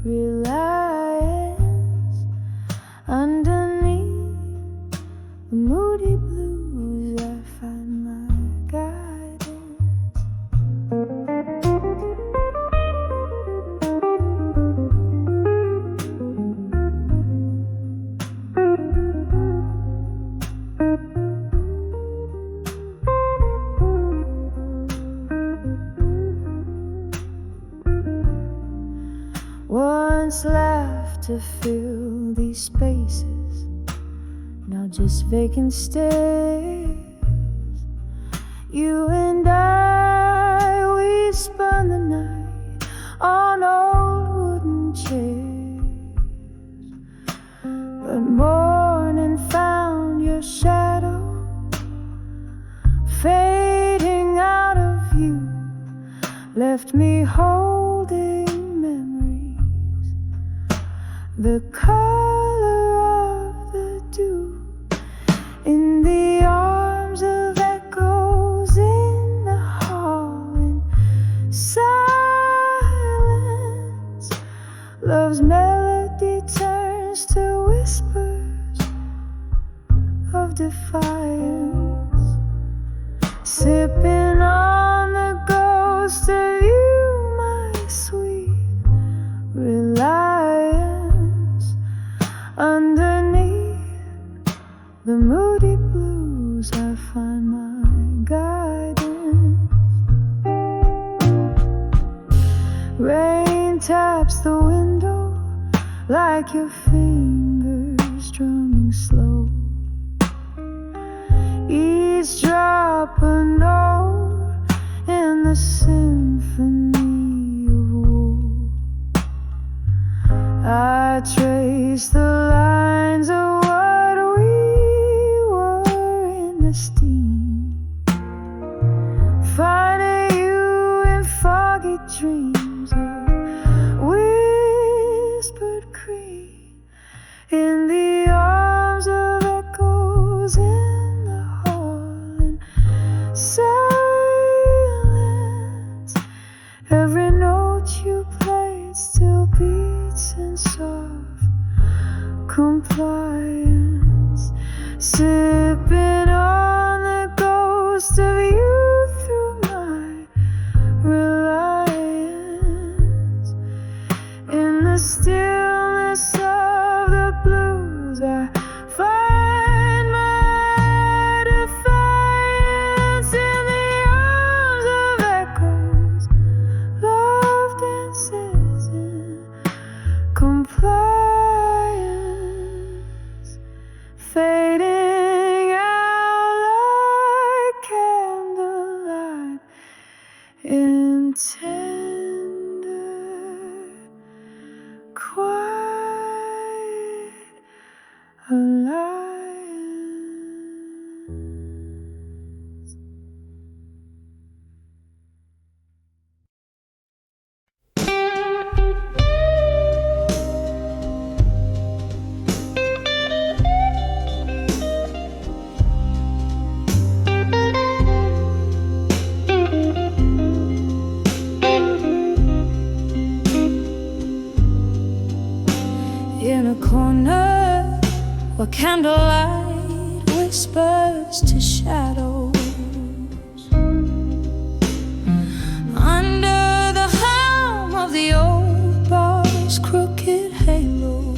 reliance. Underneath the moody blues, I find my guidance. Once laughter filled these spaces, now just vacant stares. You and I, we spun the night left me holding memories, the color of the dew in the arms of echoes in the hall, in silence. Love's melody turns to whispers of defiance, sipping on the ghost of you, my sweet reliance. Underneath the moody blues, I find my guidance. Rain taps the window like your fingers drumming slow. Eavesdrop a note in the symphony of woe. I trace the lines of what we were in the steam, finding you in foggy dreams of whispered cream in the arms of echoes in the hall, in silence. Every note you played still beats in soft compliance, sipping on the ghost of you through my reliance. In the stillness of the blues, I find my defiance. In the arms of echoes, love dances in compliance, fading out like candlelight in tender, quiet alliance. In a corner where candlelight whispers to shadows, under the helm of the old bar's crooked halo,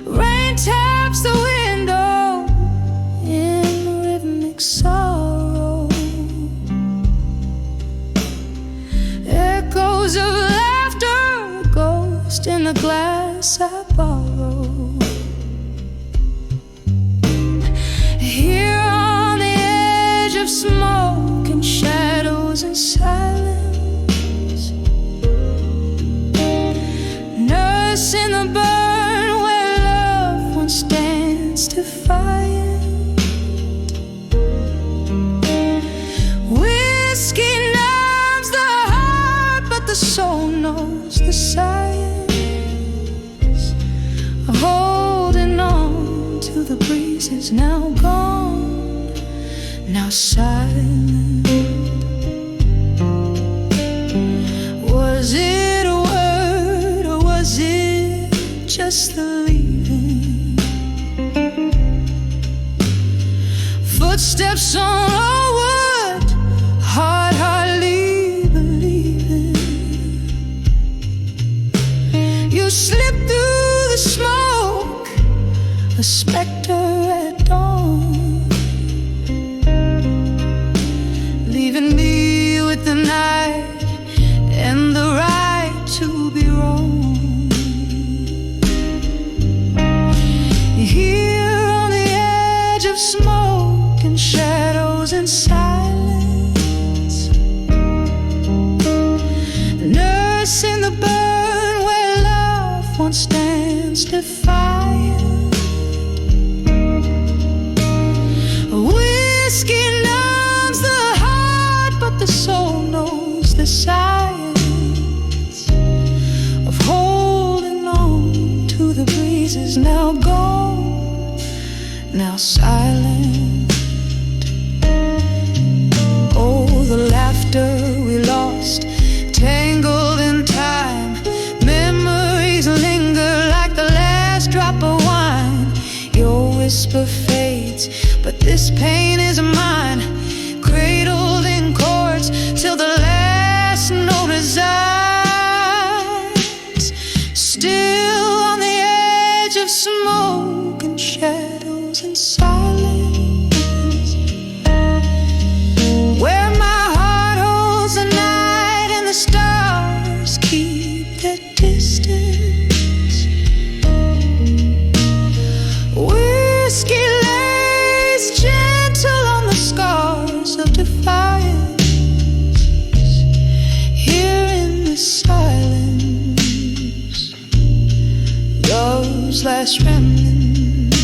rain taps the window in rhythmic sorrow, echoes of in the glass I borrow. Here on the edge of smoke and shadows and silence, nursing the burn where love once danced defiant. Whiskey numbs the heart, but the soul knows the science. Holding on to the breezes now gone, now silent. Was it a word or was it just the leaving? Footsteps on old wood, heart hardly believing. You slipped through the smoke, a specter at dawn, leaving me with the night and the right to be wrong. Here on the edge of smoke and shadows and silence, nursing the burn where love once stands defiant. Whiskey numbs the heart, last remnant.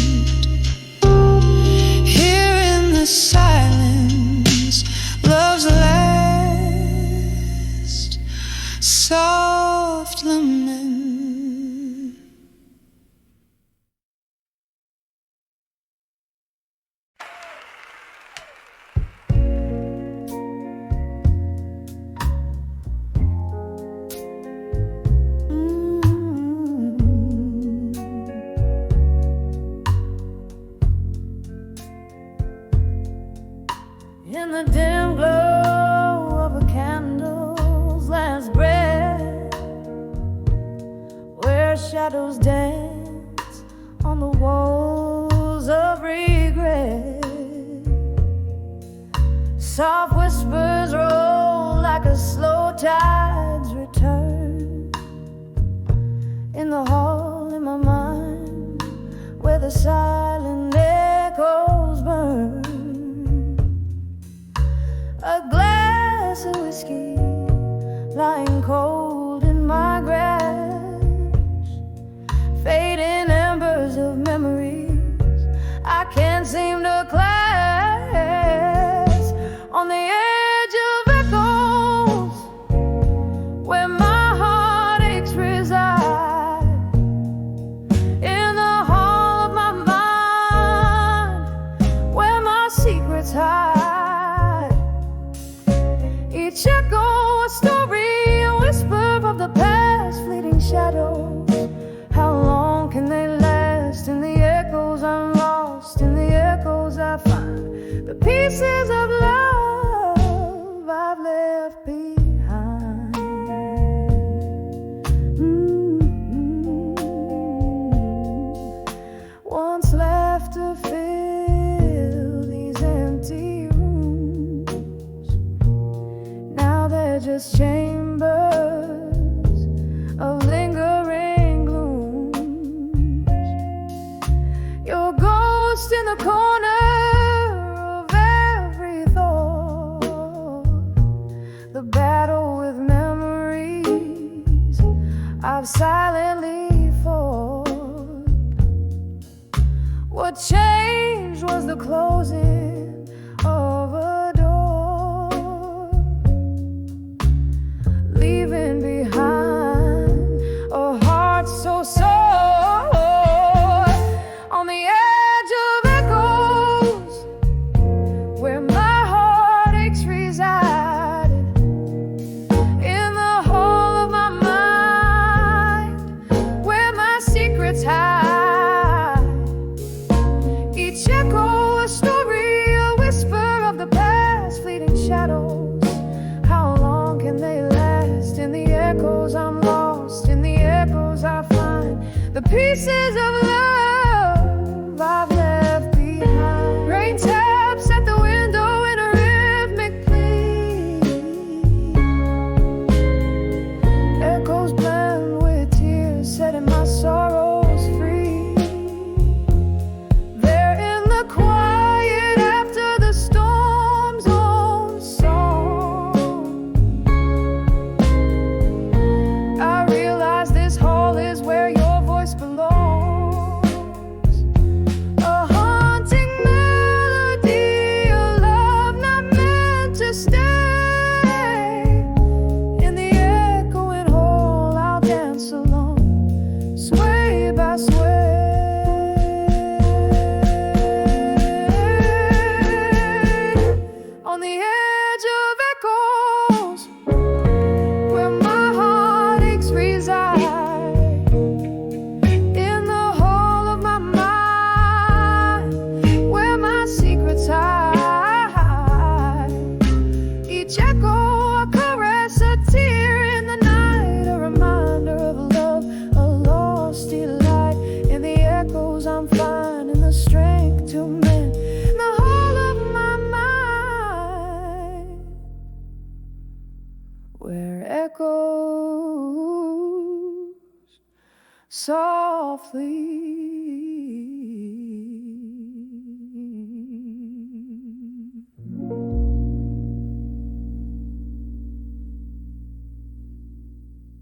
Here in the silence, love's last soft lament. In the dim glow of a candle's last breath, where shadows dance on the walls of regret, soft whispers roll like a slow tide's return. In the hall in my mind, where the silent echoes burn, a glass of whiskey lying cold in my grasp, fading embers of memories I can't seem to clasp. On the edge of echoes, where my heartaches reside, in the hall of my mind, where my secrets hide. Each echo a story, a whisper of the past, fleeting shadows. How long can they last? In the echoes I'm lost, in the echoes I find the pieces of love I've left behind. Once left to fill these empty rooms, now they're just chambers of lingering glooms. Your ghost in the corner of every thought, the battle with memories I've silently fought. What changed was the closing of a door, leaving behind a heart so sore. On the edge of echoes, where my heartaches reside, in the hall of my mind, where my secrets hide. Each echo a story, a whisper of the past, fleeting shadows. How long can they last? In the echoes I'm lost, in the echoes I find the pieces of love I've left behind. Rain taps at the window in a rhythmic plea, echoes blend with tears, setting my sorrows free. They're in the quiet after the storm's own song. I realize this hall is where your voice belongs. A haunting melody, a love not meant to stay. In the echoing hall I'll dance alone, sway by sway. On the edge of echoes, where my heartaches reside, in the hall of my mind, where my secrets hide. Each echo a caress, a tear in the night, a reminder of love, a lost delight. In the echoes I'm finding the strength to mend the whole of my mind, where echoes softly